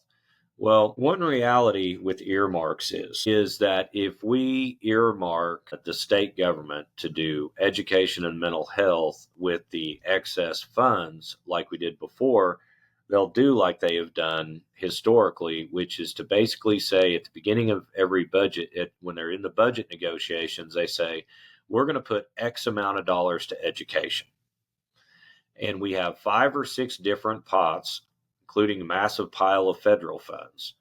Well, one reality with earmarks is that if we earmark the state government to do education and mental health with the excess funds like we did before, they'll do like they have done historically, which is to basically say at the beginning of every budget, when they're in the budget negotiations, they say, we're going to put X amount of dollars to education. And we have 5 or 6 different pots, including a massive pile of federal funds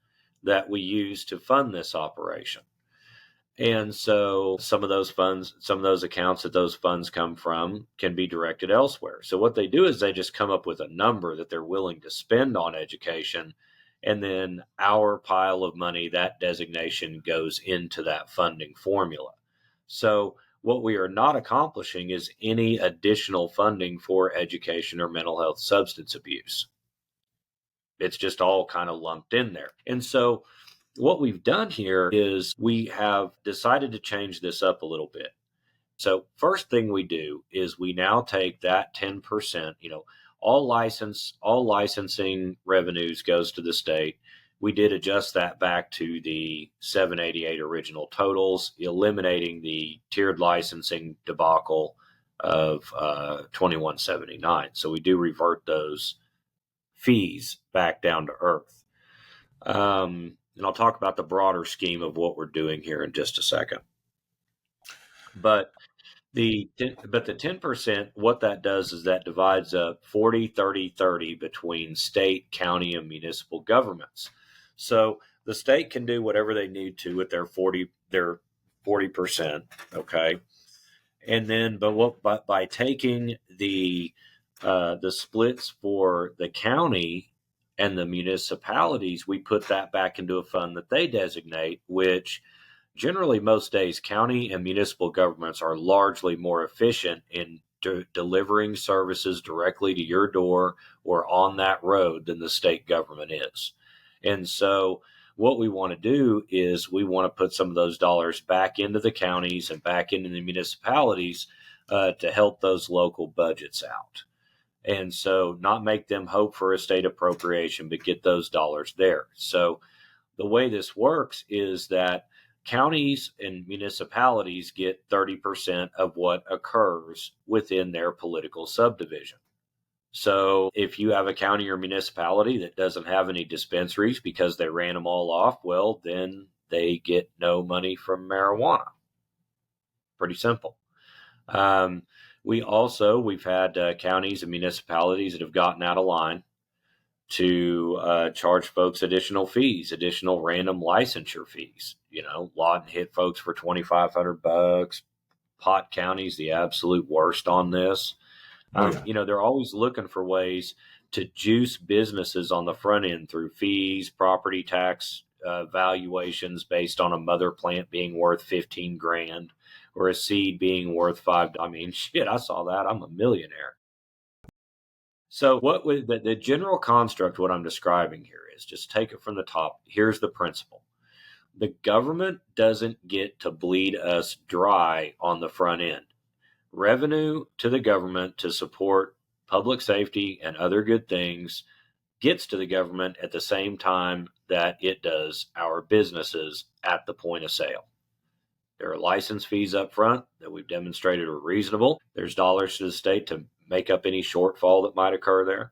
that we use to fund this operation. And so some of those funds, some of those accounts that those funds come from can be directed elsewhere. So what they do is they just come up with a number that they're willing to spend on education. And then our pile of money, that designation goes into that funding formula. So what we are not accomplishing is any additional funding for education or mental health substance abuse. It's just all kind of lumped in there. And so what we've done here is we have decided to change this up a little bit. So first thing we do is we now take that 10%, all licensing revenues goes to the state. We did adjust that back to the 788 original totals, eliminating the tiered licensing debacle of 2179. So we do revert those fees back down to earth. And I'll talk about the broader scheme of what we're doing here in just a second. But the 10%, what that does is that divides up 40, 30, 30 between state, county, and municipal governments. So the state can do whatever they need to with their 40%, okay? And then, but by taking the splits for the county and the municipalities, we put that back into a fund that they designate, which generally most days county and municipal governments are largely more efficient in delivering services directly to your door or on that road than the state government is. And so what we want to do is we want to put some of those dollars back into the counties and back into the municipalities to help those local budgets out. And so not make them hope for a state appropriation, but get those dollars there. So the way this works is that counties and municipalities get 30% of what occurs within their political subdivision. So if you have a county or municipality that doesn't have any dispensaries because they ran them all off, well, then they get no money from marijuana. Pretty simple. We've had counties and municipalities that have gotten out of line to charge folks additional fees, additional random licensure fees. Lawton hit folks for $2,500. Pot County's the absolute worst on this. They're always looking for ways to juice businesses on the front end through fees, property tax valuations based on a mother plant being worth 15 grand or a seed being worth $5. I mean, shit, I saw that. I'm a millionaire. So what would the general construct, what I'm describing here is, just take it from the top. Here's the principle. The government doesn't get to bleed us dry on the front end. Revenue to the government to support public safety and other good things gets to the government at the same time that it does our businesses at the point of sale. There are license fees up front that we've demonstrated are reasonable. There's dollars to the state to make up any shortfall that might occur there.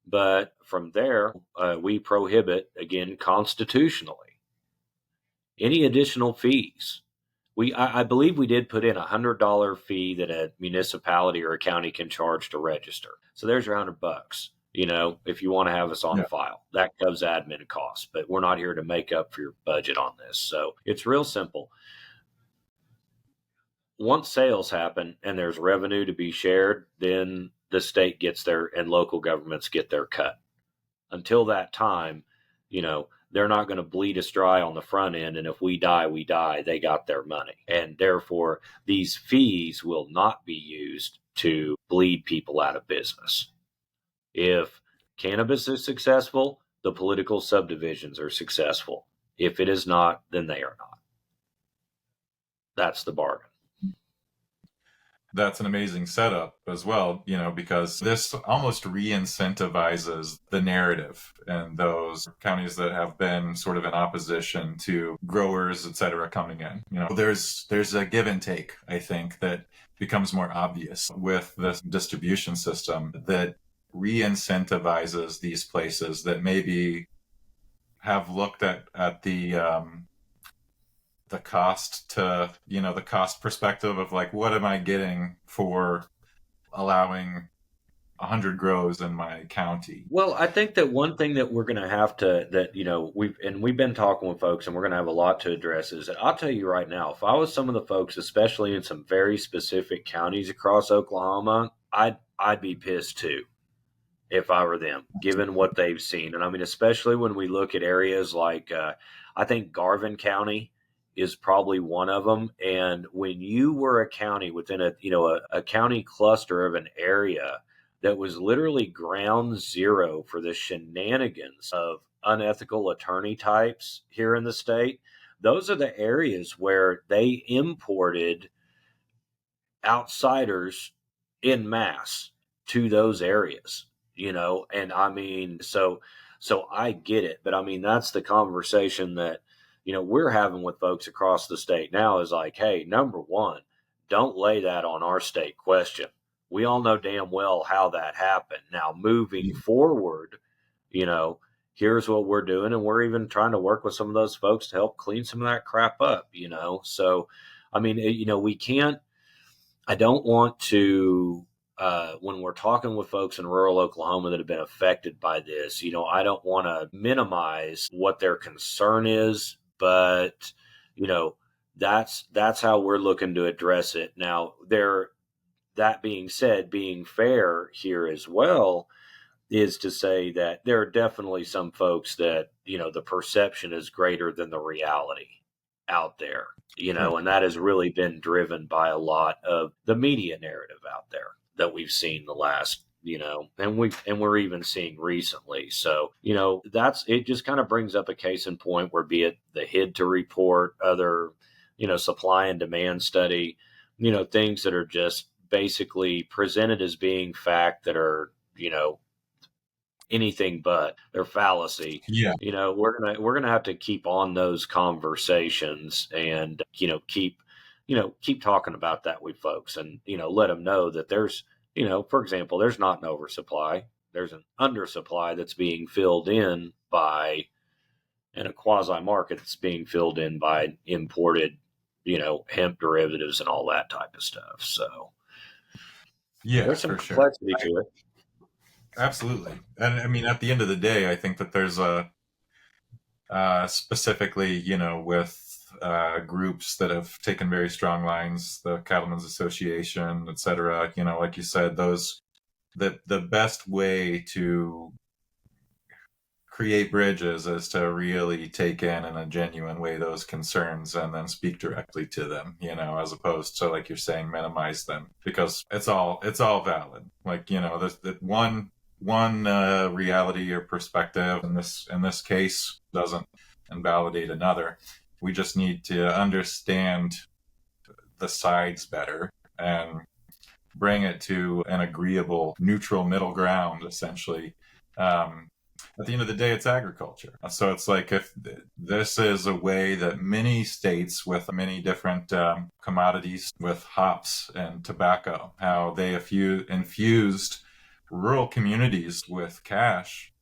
But from there, we prohibit, again, constitutionally, any additional fees. I believe we did put in a $100 fee that a municipality or a county can charge to register. So there's your $100. If you want to have us on file, that covers admin costs. But we're not here to make up for your budget on this. So it's real simple. Once sales happen and there's revenue to be shared, then the state gets their and local governments get their cut. Until that time, they're not going to bleed us dry on the front end. And if we die, we die. They got their money. And therefore, these fees will not be used to bleed people out of business. If cannabis is successful, the political subdivisions are successful. If it is not, then they are not. That's the bargain. That's an amazing setup as well, because this almost re-incentivizes the narrative and those counties that have been sort of in opposition to growers, et cetera, coming in. There's a give and take, I think, that becomes more obvious with this distribution system that re-incentivizes these places that maybe have looked at the cost to, the cost perspective of like, what am I getting for allowing 100 grows in my county? Well, I think that one thing that we're going to have to, we've been talking with folks and we're going to have a lot to address is that I'll tell you right now, if I was some of the folks, especially in some very specific counties across Oklahoma, I'd be pissed too if I were them, given what they've seen. And I mean, especially when we look at areas like, I think Garvin County is probably one of them. And when you were a county within a county cluster of an area that was literally ground zero for the shenanigans of unethical attorney types here in the state, those are the areas where they imported outsiders en masse to those areas, and I mean, so I get it, but I mean, that's the conversation that, we're having with folks across the state now is like, hey, number one, don't lay that on our state question. We all know damn well how that happened. Now, moving forward, here's what we're doing. And we're even trying to work with some of those folks to help clean some of that crap up, So, I mean, we can't, I don't want to, when we're talking with folks in rural Oklahoma that have been affected by this, I don't want to minimize what their concern is, but, that's how we're looking to address it. Now, that being said, being fair here as well is to say that there are definitely some folks that, the perception is greater than the reality out there, and that has really been driven by a lot of the media narrative out there that we've seen the last, and we're even seeing recently. So, it just kind of brings up a case in point where, be it the HID to report, other, supply and demand study, things that are just basically presented as being fact that are, anything but, they're fallacy. Yeah. We're gonna have to keep on those conversations and, keep talking about that with folks and, let them know that there's, for example, there's not an oversupply. There's an undersupply that's being filled in by and a quasi market that's being filled in by imported, hemp derivatives and all that type of stuff. So Yeah, there's some for sure. complexity to it. Absolutely. And I mean, at the end of the day, I think that there's specifically, with groups that have taken very strong lines, the Cattlemen's Association, et cetera, like you said, the best way to create bridges is to really take in a genuine way those concerns and then speak directly to them, as opposed to, like you're saying, minimize them, because it's all valid. Like, the one reality or perspective in this case doesn't invalidate another. We just need to understand the sides better and bring it to an agreeable neutral middle ground, essentially. At the end of the day, it's agriculture. So it's like, if this is a way that many states with many different commodities, with hops and tobacco, how they infused rural communities with cash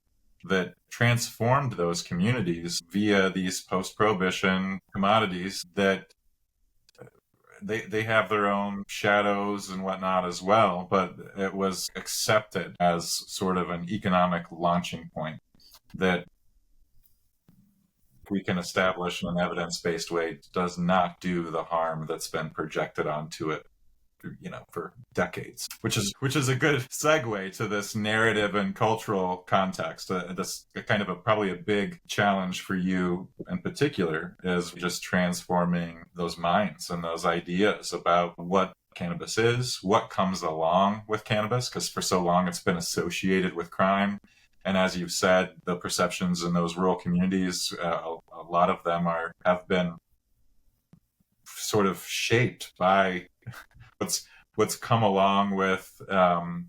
that transformed those communities via these post-prohibition commodities, that they have their own shadows and whatnot as well, but it was accepted as sort of an economic launching point that we can establish in an evidence-based way does not do the harm that's been projected onto it, for decades, which is a good segue to this narrative and cultural context. This kind of probably a big challenge for you in particular is just transforming those minds and those ideas about what cannabis is, what comes along with cannabis, because for so long it's been associated with crime. And as you've said, the perceptions in those rural communities, a lot of them have been sort of shaped by what's come along with the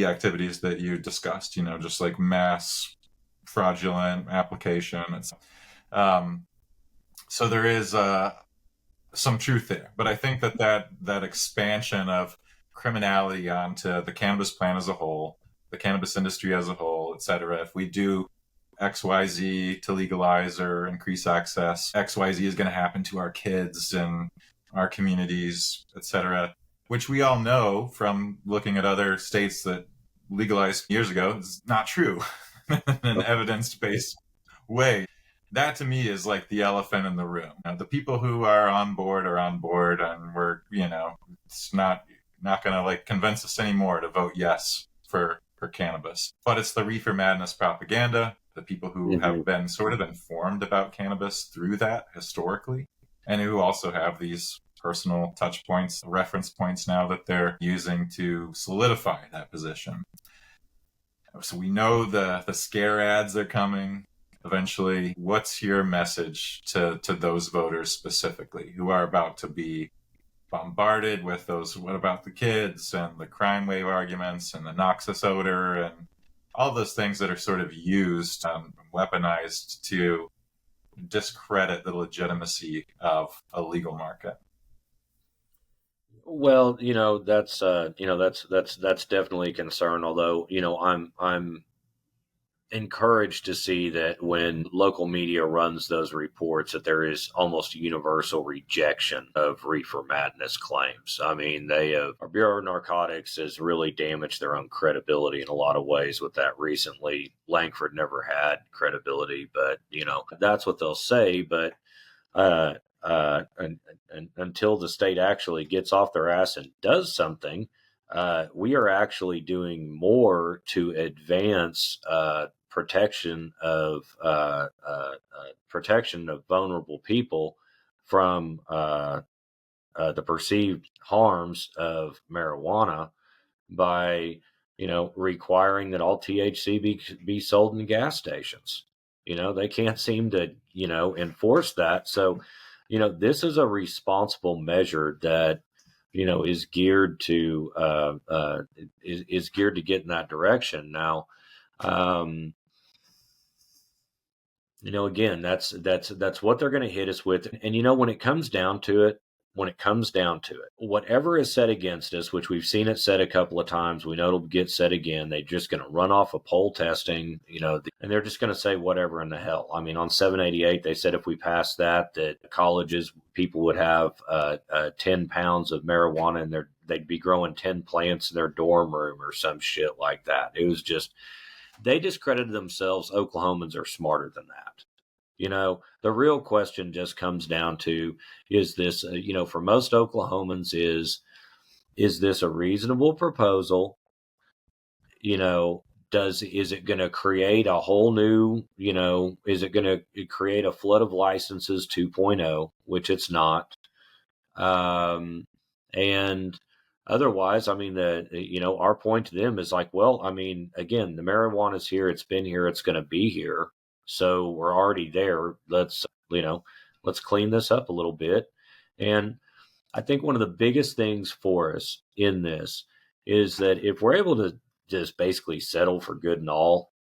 activities that you discussed, just like mass fraudulent application. So there is some truth there. But I think that expansion of criminality onto the cannabis plant as a whole, the cannabis industry as a whole, et cetera, if we do XYZ to legalize or increase access, XYZ is going to happen to our kids and our communities, et cetera, which we all know from looking at other states that legalized years ago is not true in an evidence-based way. That to me is like the elephant in the room. Now, the people who are on board, and we're, it's not going to like convince us anymore to vote yes for cannabis. But it's the reefer madness propaganda, the people who have been sort of informed about cannabis through that historically, and who also have these personal touch points, reference points now that they're using to solidify that position. So we know the scare ads are coming eventually. What's your message to those voters specifically who are about to be bombarded with those what about the kids and the crime wave arguments and the noxious odor and all those things that are sort of used, weaponized to discredit the legitimacy of a legal market? Well, that's definitely a concern. Although, I'm encouraged to see that when local media runs those reports, that there is almost universal rejection of reefer madness claims. I mean, our Bureau of Narcotics has really damaged their own credibility in a lot of ways with that recently. Langford never had credibility, but that's what they'll say. But until the state actually gets off their ass and does something, we are actually doing more to advance protection of vulnerable people from the perceived harms of marijuana by requiring that all THC be sold in gas stations. They can't seem to enforce that. So this is a responsible measure that is geared to is geared to get in that direction. Now, again, that's what they're going to hit us with. And when it comes down to it, when it comes down to it, whatever is said against us, which we've seen it said a couple of times, we know it'll get said again. They're just going to run off of poll testing, and they're just going to say whatever in the hell. I mean, on 788, they said if we passed that colleges, people would have 10 pounds of marijuana and they'd be growing 10 plants in their dorm room or some shit like that. It was just, they discredited themselves. Oklahomans are smarter than that. The real question just comes down to, is this, for most Oklahomans, is this a reasonable proposal? Is it going to create a whole new, is it going to create a flood of licenses 2.0, which it's not. And otherwise, I mean, our point to them is like, well, I mean, again, the marijuana's here, it's been here, it's going to be here. So we're already there. Let's clean this up a little bit. And I think one of the biggest things for us in this is that if we're able to just basically settle for good and all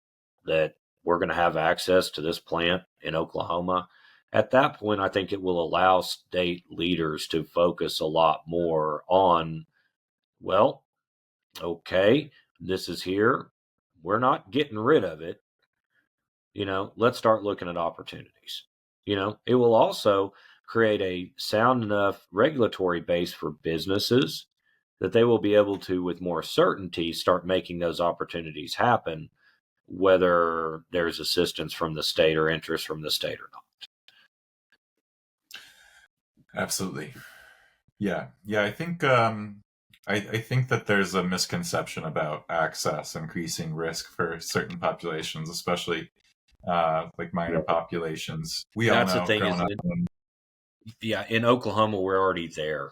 that we're going to have access to this plant in Oklahoma, at that point, I think it will allow state leaders to focus a lot more on, well, okay, this is here. We're not getting rid of it. Let's start looking at opportunities. It will also create a sound enough regulatory base for businesses that they will be able to, with more certainty, start making those opportunities happen, whether there's assistance from the state or interest from the state or not. Absolutely. Yeah. I think I think that there's a misconception about access increasing risk for certain populations, especially like minor populations. We That's all know, the thing, growing isn't up it? In Oklahoma, we're already there.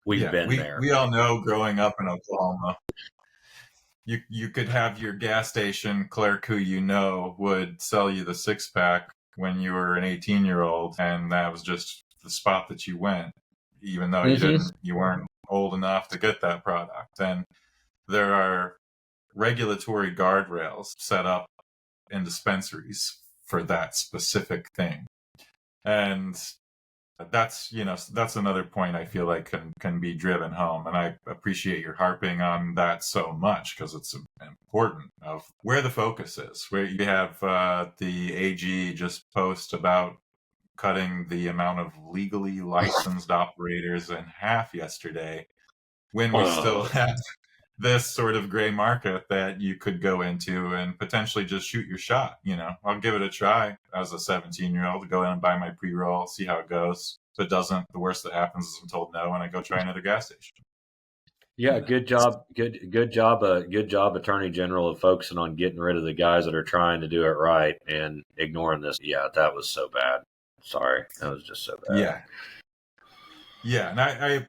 We've been there. We all know, growing up in Oklahoma, you could have your gas station clerk who would sell you the 6-pack when you were an 18-year-old, and that was just the spot that you went, even though you weren't old enough to get that product. And there are regulatory guardrails set up in dispensaries for that specific thing. And that's another point I feel like can be driven home. And I appreciate your harping on that so much, because it's important of where the focus is. Where you have the AG just post about cutting the amount of legally licensed operators in half yesterday, when we still have this sort of gray market that you could go into and potentially just shoot your shot. I'll give it a try as a 17-year-old, go in and buy my pre-roll, see how it goes. If it doesn't, the worst that happens is I'm told no, and I go try another gas station. Yeah, good job. Good job, Attorney General, of focusing on getting rid of the guys that are trying to do it right and ignoring this. Yeah, that was so bad. Sorry, that was just so bad. Yeah, and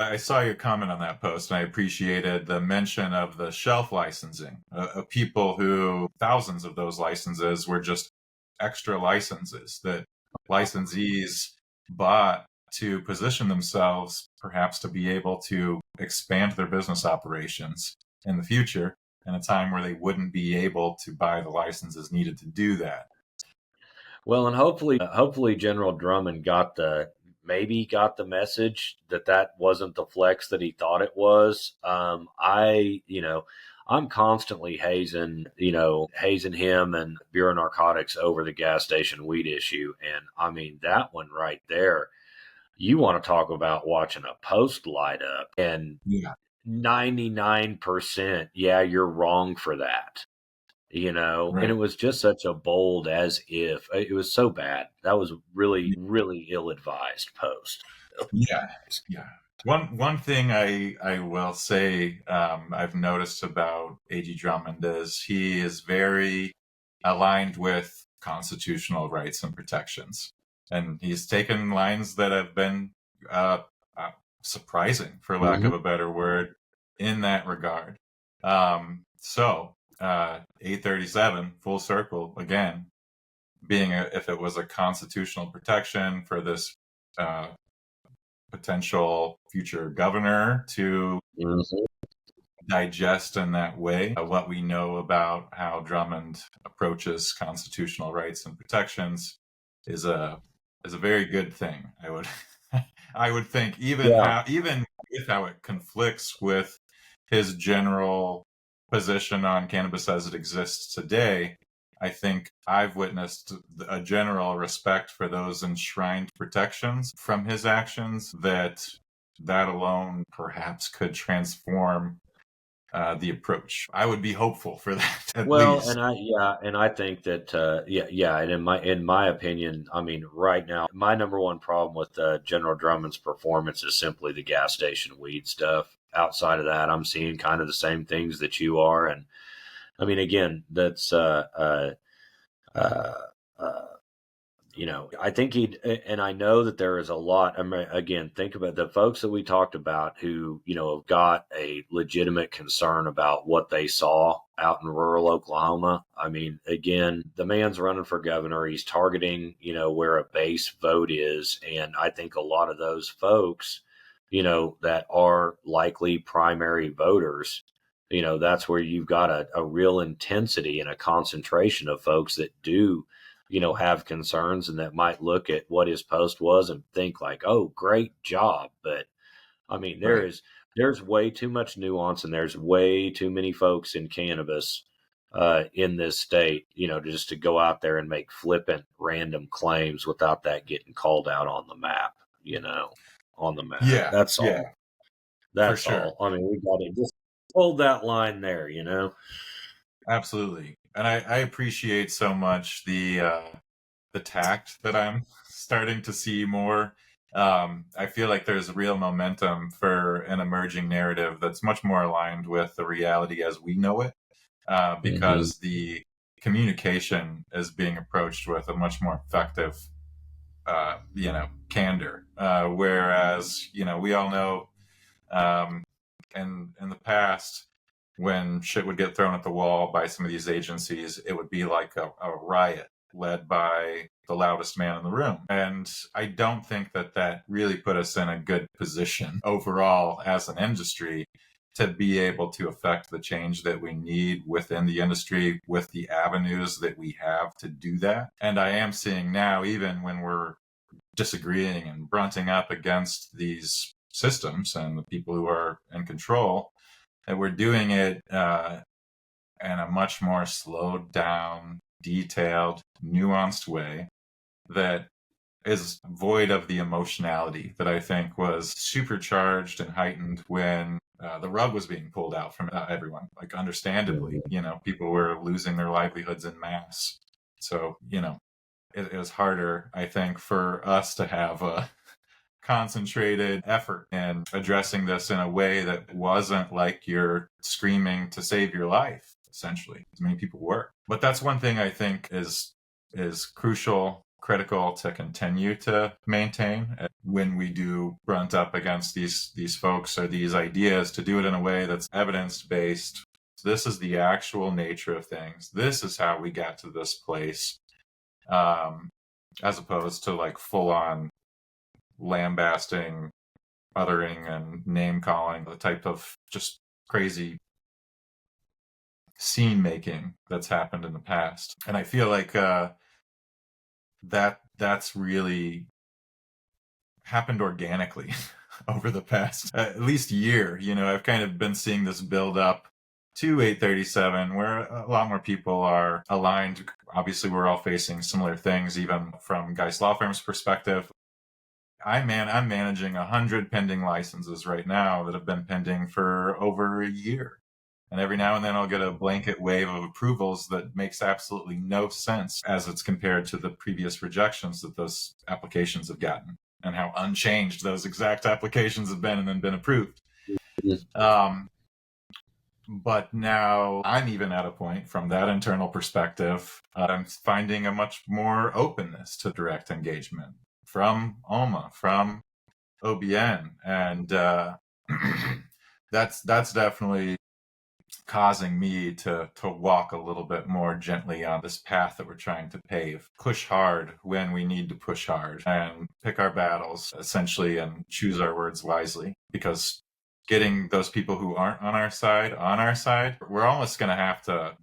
I saw your comment on that post, and I appreciated the mention of the shelf licensing of people who, thousands of those licenses were just extra licenses that licensees bought to position themselves perhaps to be able to expand their business operations in the future, in a time where they wouldn't be able to buy the licenses needed to do that. Well, and hopefully General Drummond got the message that wasn't the flex that he thought it was. I'm constantly hazing him and Bureau of Narcotics over the gas station weed issue. And I mean, that one right there, you want to talk about watching a post light up, and 99%, yeah, you're wrong for that. Right. And it was just such a bold, as if it was so bad. That was really, really ill-advised post. Yeah. One thing I will say I've noticed about A.G. Drummond is he is very aligned with constitutional rights and protections, and he's taken lines that have been surprising, for lack of a better word, in that regard. So 837, full circle again, being if it was a constitutional protection for this potential future governor to digest in that way what we know about how Drummond approaches constitutional rights and protections is a very good thing. I would think Yeah. even with how it conflicts with his general position on cannabis as it exists today, I think I've witnessed a general respect for those enshrined protections from his actions that alone perhaps could transform the approach. I would be hopeful for that at Well, least. and I think that and in my opinion, I mean, right now, my number one problem with General Drummond's performance is simply the gas station weed stuff. Outside of that, I'm seeing kind of the same things that you are, and I mean, again, that's uh, uh, I think and I know that there is a lot. I mean, again, think about the folks that we talked about who, have got a legitimate concern about what they saw out in rural Oklahoma. I mean, again, the man's running for governor. He's targeting, where a base vote is. And I think a lot of those folks, that are likely primary voters, that's where you've got a real intensity and a concentration of folks that do have concerns and that might look at what his post was and think like, oh, great job. But I mean, Right. there's way too much nuance and there's way too many folks in cannabis in this state, just to go out there and make flippant random claims without that getting called out on the map, on the map. Yeah. That's Yeah. all. For That's sure. all. I mean, we got to just hold that line there. Absolutely. And I appreciate so much the tact that I'm starting to see more. I feel like there's real momentum for an emerging narrative that's much more aligned with the reality as we know it, Hmm. because the communication is being approached with a much more effective, candor. Whereas, we all know, um, in the past, when shit would get thrown at the wall by some of these agencies, it would be like a riot led by the loudest man in the room. And I don't think that really put us in a good position overall as an industry to be able to affect the change that we need within the industry with the avenues that we have to do that. And I am seeing now, even when we're disagreeing and brunting up against these systems and the people who are in control, that we're doing it in a much more slowed down, detailed, nuanced way that is void of the emotionality that I think was supercharged and heightened when the rug was being pulled out from everyone. Like, understandably, people were losing their livelihoods in mass. So, it was harder, I think, for us to have a concentrated effort in addressing this in a way that wasn't like you're screaming to save your life, essentially, as many people were. But that's one thing I think is crucial, critical to continue to maintain when we do brunt up against these folks or these ideas, to do it in a way that's evidence based. This is the actual nature of things. This is how we got to this place, as opposed to like full on lambasting, othering, and name calling, the type of just crazy scene making that's happened in the past. And I feel like that's really happened organically over the past at least year. I've kind of been seeing this build up to 837, where a lot more people are aligned. Obviously, we're all facing similar things, even from Geist Law Firm's perspective. I'm managing 100 pending licenses right now that have been pending for over a year. And every now and then I'll get a blanket wave of approvals that makes absolutely no sense as it's compared to the previous rejections that those applications have gotten, and how unchanged those exact applications have been and then been approved. Um, but now I'm even at a point from that internal perspective, I'm finding a much more openness to direct engagement from OMA, from OBN, and that's definitely causing me to walk a little bit more gently on this path that we're trying to pave. Push hard when we need to push hard, and pick our battles essentially, and choose our words wisely, because getting those people who aren't on our side, we're almost going to have to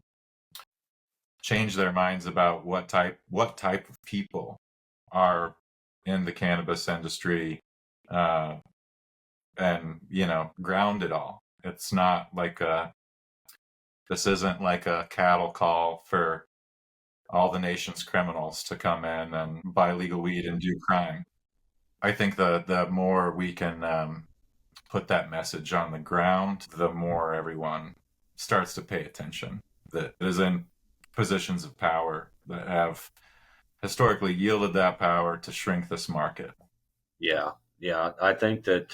change their minds about what type of people are in the cannabis industry uh, and, ground it all. It's not like this isn't like a cattle call for all the nation's criminals to come in and buy legal weed and do crime. I think the more we can put that message on the ground, the more everyone starts to pay attention that is in positions of power that have historically yielded that power to shrink this market. Yeah, yeah. I think that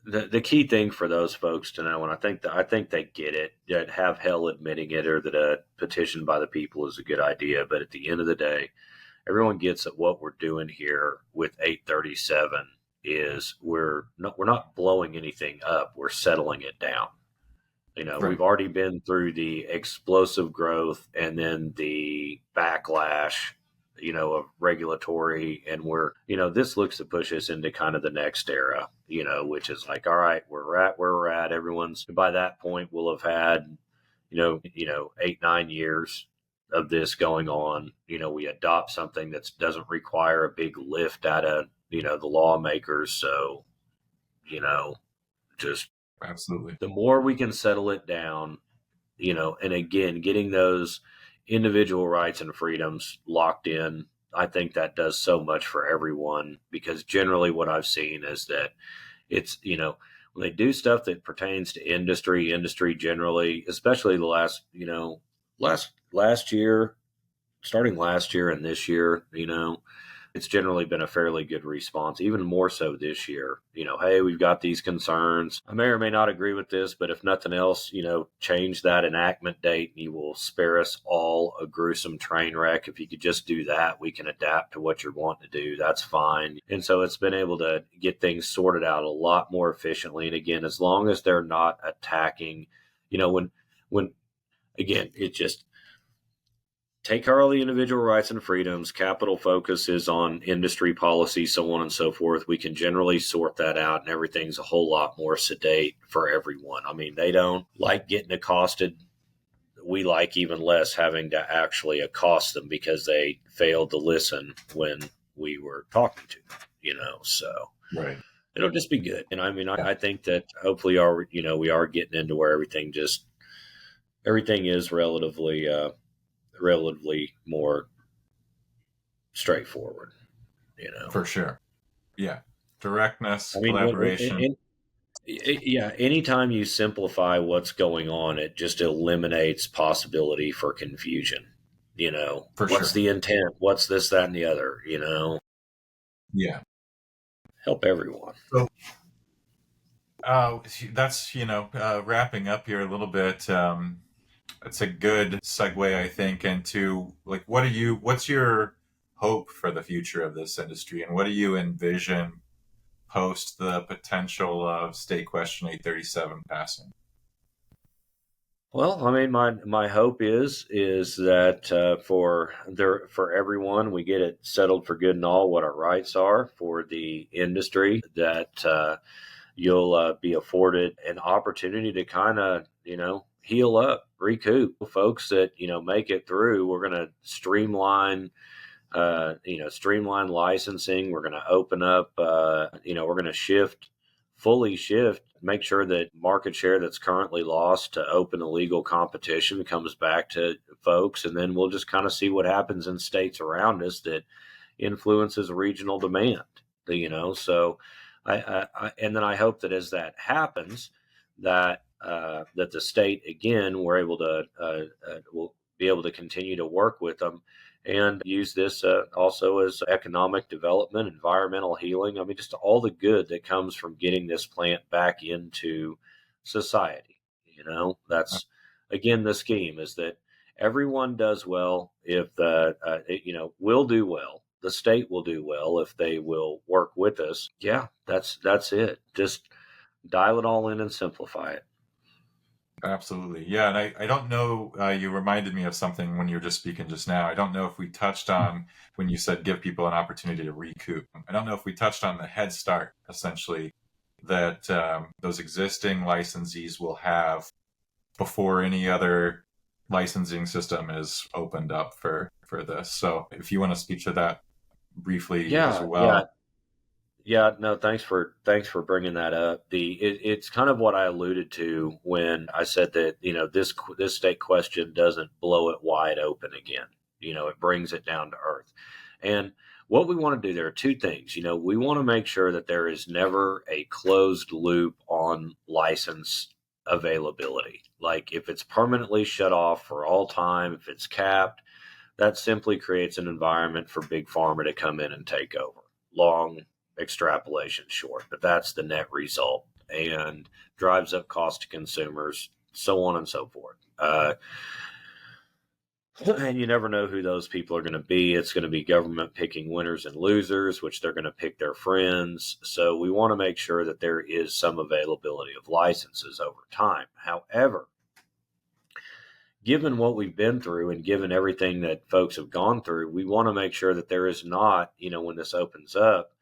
the key thing for those folks to know, and I think they get it, that have hell admitting it, or that a petition by the people is a good idea. But at the end of the day, everyone gets that what we're doing here with 837 is we're not blowing anything up. We're settling it down. Right. We've already been through the explosive growth and then the backlash, of regulatory. And this looks to push us into kind of the next era, which is like, all right, we're at where we're at. Everyone's, by that point, will have had, 8-9 years of this going on. We adopt something that doesn't require a big lift out of, the lawmakers. So, just Absolutely. the more we can settle it down, and again, getting those individual rights and freedoms locked in, I think that does so much for everyone, because generally what I've seen is that it's, when they do stuff that pertains to industry generally, especially the last year, starting last year and this year, it's generally been a fairly good response, even more so this year. Hey, we've got these concerns. I may or may not agree with this, but if nothing else, change that enactment date and you will spare us all a gruesome train wreck. If you could just do that, we can adapt to what you're wanting to do. That's fine. And so it's been able to get things sorted out a lot more efficiently. And again, as long as they're not attacking, when again, it just, take care of the individual rights and freedoms. Capital focus is on industry policy, so on and so forth. We can generally sort that out, and everything's a whole lot more sedate for everyone. I mean, they don't like getting accosted. We like even less having to actually accost them because they failed to listen when we were talking to them, so. Right. It'll just be good. And I mean, I think that hopefully we are getting into where everything is relatively more straightforward, For sure. Yeah. Directness, I mean, collaboration. yeah, anytime you simplify what's going on, it just eliminates possibility for confusion. For What's sure. the intent? What's this, that, and the other? Yeah. Help everyone. So that's, wrapping up here a little bit. It's a good segue, I think, into like, what's your hope for the future of this industry, and what do you envision post the potential of State Question 837 passing? Well, I mean, my hope is that for everyone, we get it settled for good and all what our rights are. For the industry, that you'll be afforded an opportunity to kind of heal up, recoup. Folks that make it through, we're going to streamline licensing. We're going to open up. We're going to fully shift, make sure that market share that's currently lost to open illegal competition comes back to folks, and then we'll just kind of see what happens in states around us that influences regional demand. So and then I hope that as that happens, that the state again will be able to continue to work with them and use this also as economic development, environmental healing. I mean, just all the good that comes from getting this plant back into society. That's again the scheme is that everyone does well if will do well. The state will do well if they will work with us. Yeah, that's it. Just dial it all in and simplify it. Absolutely. Yeah. And I don't know, you reminded me of something when you were just speaking just now. I don't know if we touched on when you said give people an opportunity to recoup. I don't know if we touched on the head start, essentially, that those existing licensees will have before any other licensing system is opened up for this. So if you want to speak to that briefly as Yeah, yeah. well. Yeah, no, thanks for bringing that up. It's kind of what I alluded to when I said that this state question doesn't blow it wide open again. It brings it down to earth. And what we want to do, there are two things. We want to make sure that there is never a closed loop on license availability. Like if it's permanently shut off for all time, if it's capped, that simply creates an environment for big pharma to come in and take over. Long extrapolation short, but that's the net result, and drives up cost to consumers, so on and so forth. And you never know who those people are going to be. It's going to be government picking winners and losers, which they're going to pick their friends. So we want to make sure that there is some availability of licenses over time. However, given what we've been through and given everything that folks have gone through, we want to make sure that there is not, when this opens up,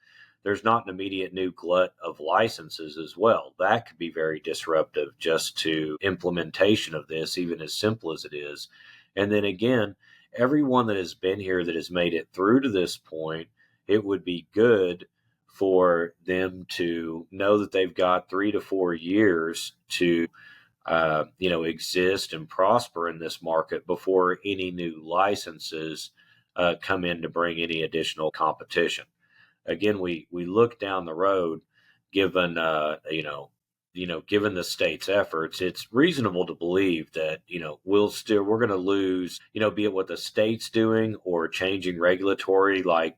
there's not an immediate new glut of licenses as well. That could be very disruptive just to implementation of this, even as simple as it is. And then again, everyone that has been here that has made it through to this point, it would be good for them to know that they've got 3 to 4 years to exist and prosper in this market before any new licenses come in to bring any additional competition. Again, we look down the road, given given the state's efforts, it's reasonable to believe that we're going to lose, be it what the state's doing or changing regulatory, like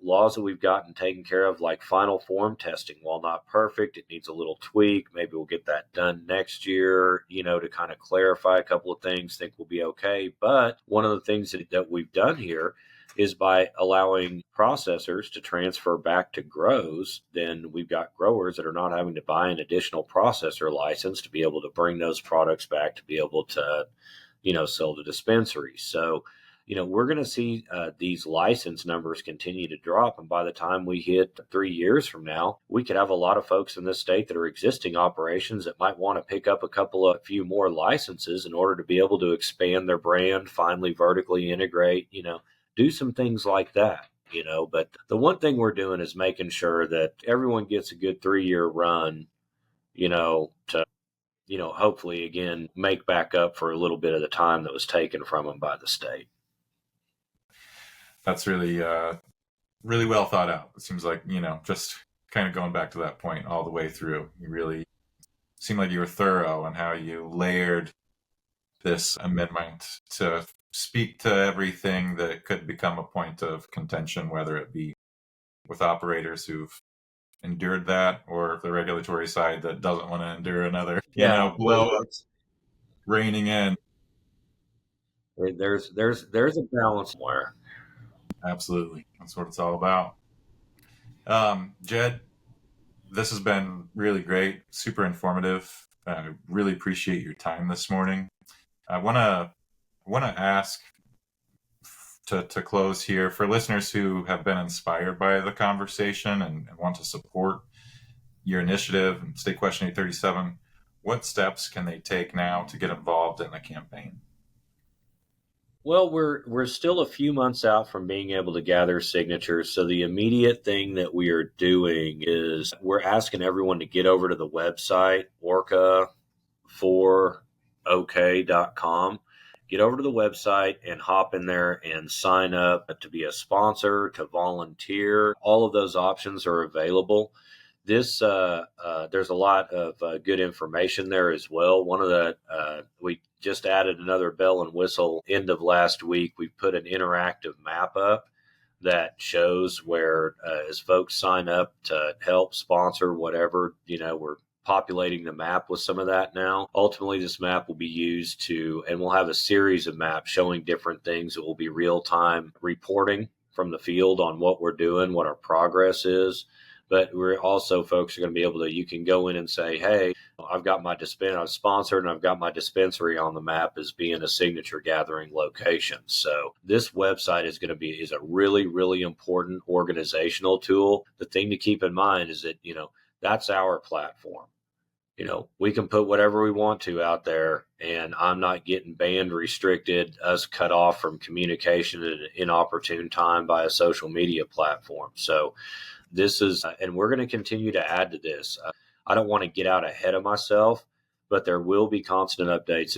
laws that we've gotten taken care of, like final form testing. While not perfect, it needs a little tweak. Maybe we'll get that done next year, to kind of clarify a couple of things. Think we'll be okay. But one of the things that we've done here is by allowing processors to transfer back to grows, then we've got growers that are not having to buy an additional processor license to be able to bring those products back to be able to, sell to dispensaries. So, we're going to see these license numbers continue to drop. And by the time we hit 3 years from now, we could have a lot of folks in this state that are existing operations that might want to pick up a few more licenses in order to be able to expand their brand, finally vertically integrate, do some things like that, but the one thing we're doing is making sure that everyone gets a good 3-year run, to, hopefully again, make back up for a little bit of the time that was taken from them by the state. That's really, really well thought out. It seems like, just kind of going back to that point all the way through, you really seem like you were thorough in how you layered this amendment to speak to everything that could become a point of contention, whether it be with operators who've endured that or the regulatory side that doesn't want to endure another, blow up reining in. There's a balance somewhere. Absolutely. That's what it's all about. Jed, this has been really great, super informative. I really appreciate your time this morning. I want to ask to close here, for listeners who have been inspired by the conversation and want to support your initiative and State Question 837, what steps can they take now to get involved in the campaign? Well, we're still a few months out from being able to gather signatures. So the immediate thing that we are doing is we're asking everyone to get over to the website, ORCA4OK.com. Get over to the website and hop in there and sign up to be a sponsor, to volunteer. All of those options are available. There's a lot of good information there as well. One of the we just added another bell and whistle end of last week. We put an interactive map up that shows where as folks sign up to help sponsor whatever, we're populating the map with some of that now. Ultimately, this map will be used and we'll have a series of maps showing different things. It will be real-time reporting from the field on what we're doing, what our progress is. But we're also, folks are going to be able to, you can go in and say, hey, I've got my I'm sponsored and I've got my dispensary on the map as being a signature gathering location. So this website is a really, really important organizational tool. The thing to keep in mind is that, that's our platform. We can put whatever we want to out there, and I'm not getting banned, restricted, us cut off from communication at an inopportune time by a social media platform. So this is, and we're going to continue to add to this. I don't want to get out ahead of myself, but there will be constant updates.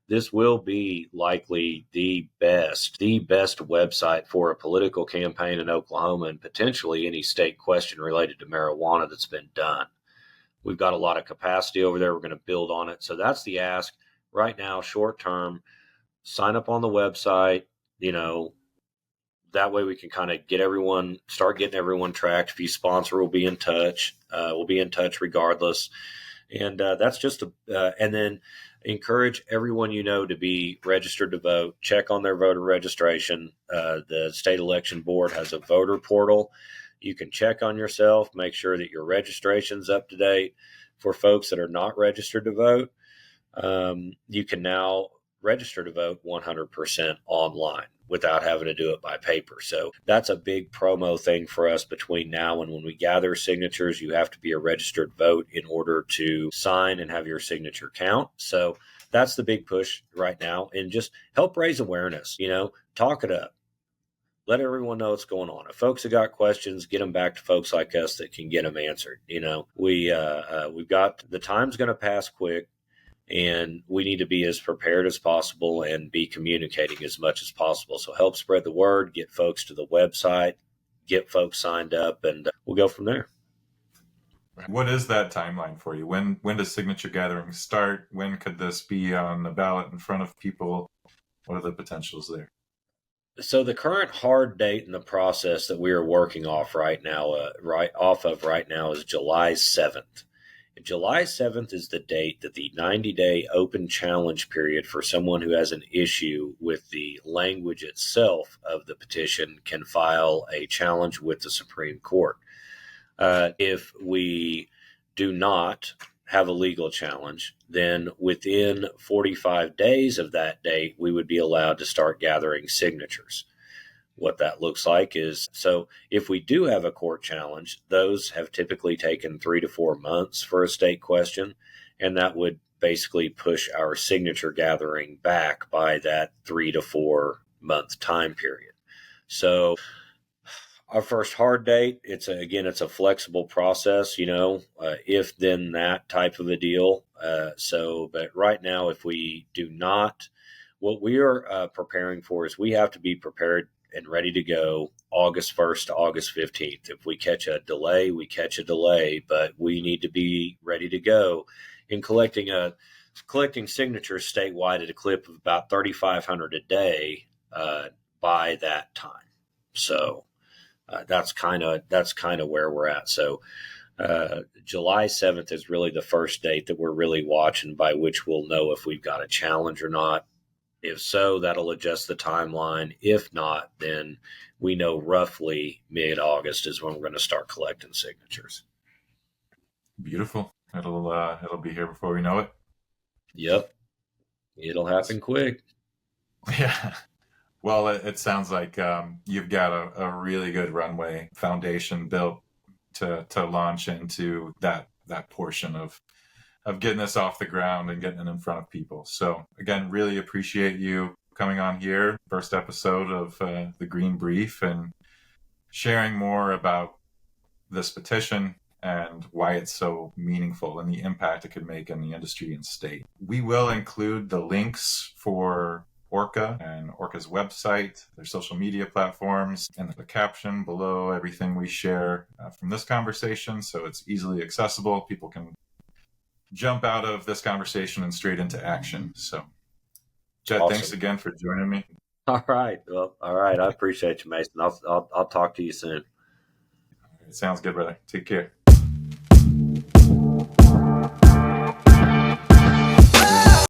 This will be likely the best website for a political campaign in Oklahoma, and potentially any state question related to marijuana that's been done. We've got a lot of capacity over there. We're going to build on it. So that's the ask right now, short term. Sign up on the website, that way we can kind of start getting everyone tracked. If you sponsor, we'll be in touch. We'll be in touch regardless. And that's just and then encourage everyone to be registered to vote. Check on their voter registration. The state election board has a voter portal. You can check on yourself, make sure that your registration's up to date. For folks that are not registered to vote, you can now register to vote 100% online without having to do it by paper. So that's a big promo thing for us between now and when we gather signatures. You have to be a registered vote in order to sign and have your signature count. So that's the big push right now, and just help raise awareness, talk it up. Let everyone know what's going on. If folks have got questions, get them back to folks like us that can get them answered. We've got, the time's going to pass quick. And we need to be as prepared as possible and be communicating as much as possible. So help spread the word, get folks to the website, get folks signed up, and we'll go from there. What is that timeline for you? When does signature gathering start? When could this be on the ballot in front of people? What are the potentials there? So the current hard date in the process that we are working off right now is July 7th. July 7th is the date that the 90-day open challenge period for someone who has an issue with the language itself of the petition can file a challenge with the Supreme Court. If we do not have a legal challenge, then within 45 days of that date, we would be allowed to start gathering signatures. What that looks like is, so if we do have a court challenge, those have typically taken 3 to 4 months for a state question, and that would basically push our signature gathering back by that 3 to 4 month time period. So our first hard date, it's a flexible process, if then that type of a deal. But right now, if we do not, what we are preparing for is we have to be prepared and ready to go August 1st to August 15th. If we catch a delay, we catch a delay, but we need to be ready to go in collecting signatures statewide at a clip of about 3,500 a day by that time. So that's kind of where we're at. So July 7th is really the first date that we're really watching, by which we'll know if we've got a challenge or not. If so, that'll adjust the timeline. If not, then we know roughly mid-August is when we're going to start collecting signatures. Beautiful. It'll be here before we know it. Yep. It'll happen quick. Yeah. Well, it sounds like you've got a really good runway foundation built to launch into that portion of getting this off the ground and getting it in front of people. So again, really appreciate you coming on here, first episode of the Green Brief, and sharing more about this petition and why it's so meaningful and the impact it could make in the industry and state. We will include the links for ORCA and ORCA's website, their social media platforms, and the caption below everything we share from this conversation, so it's easily accessible. People can jump out of this conversation and straight into action. So, Jed, awesome. Thanks again for joining me. All right. Well, all right. I appreciate you, Mason. I'll talk to you soon. Sounds good, brother. Take care.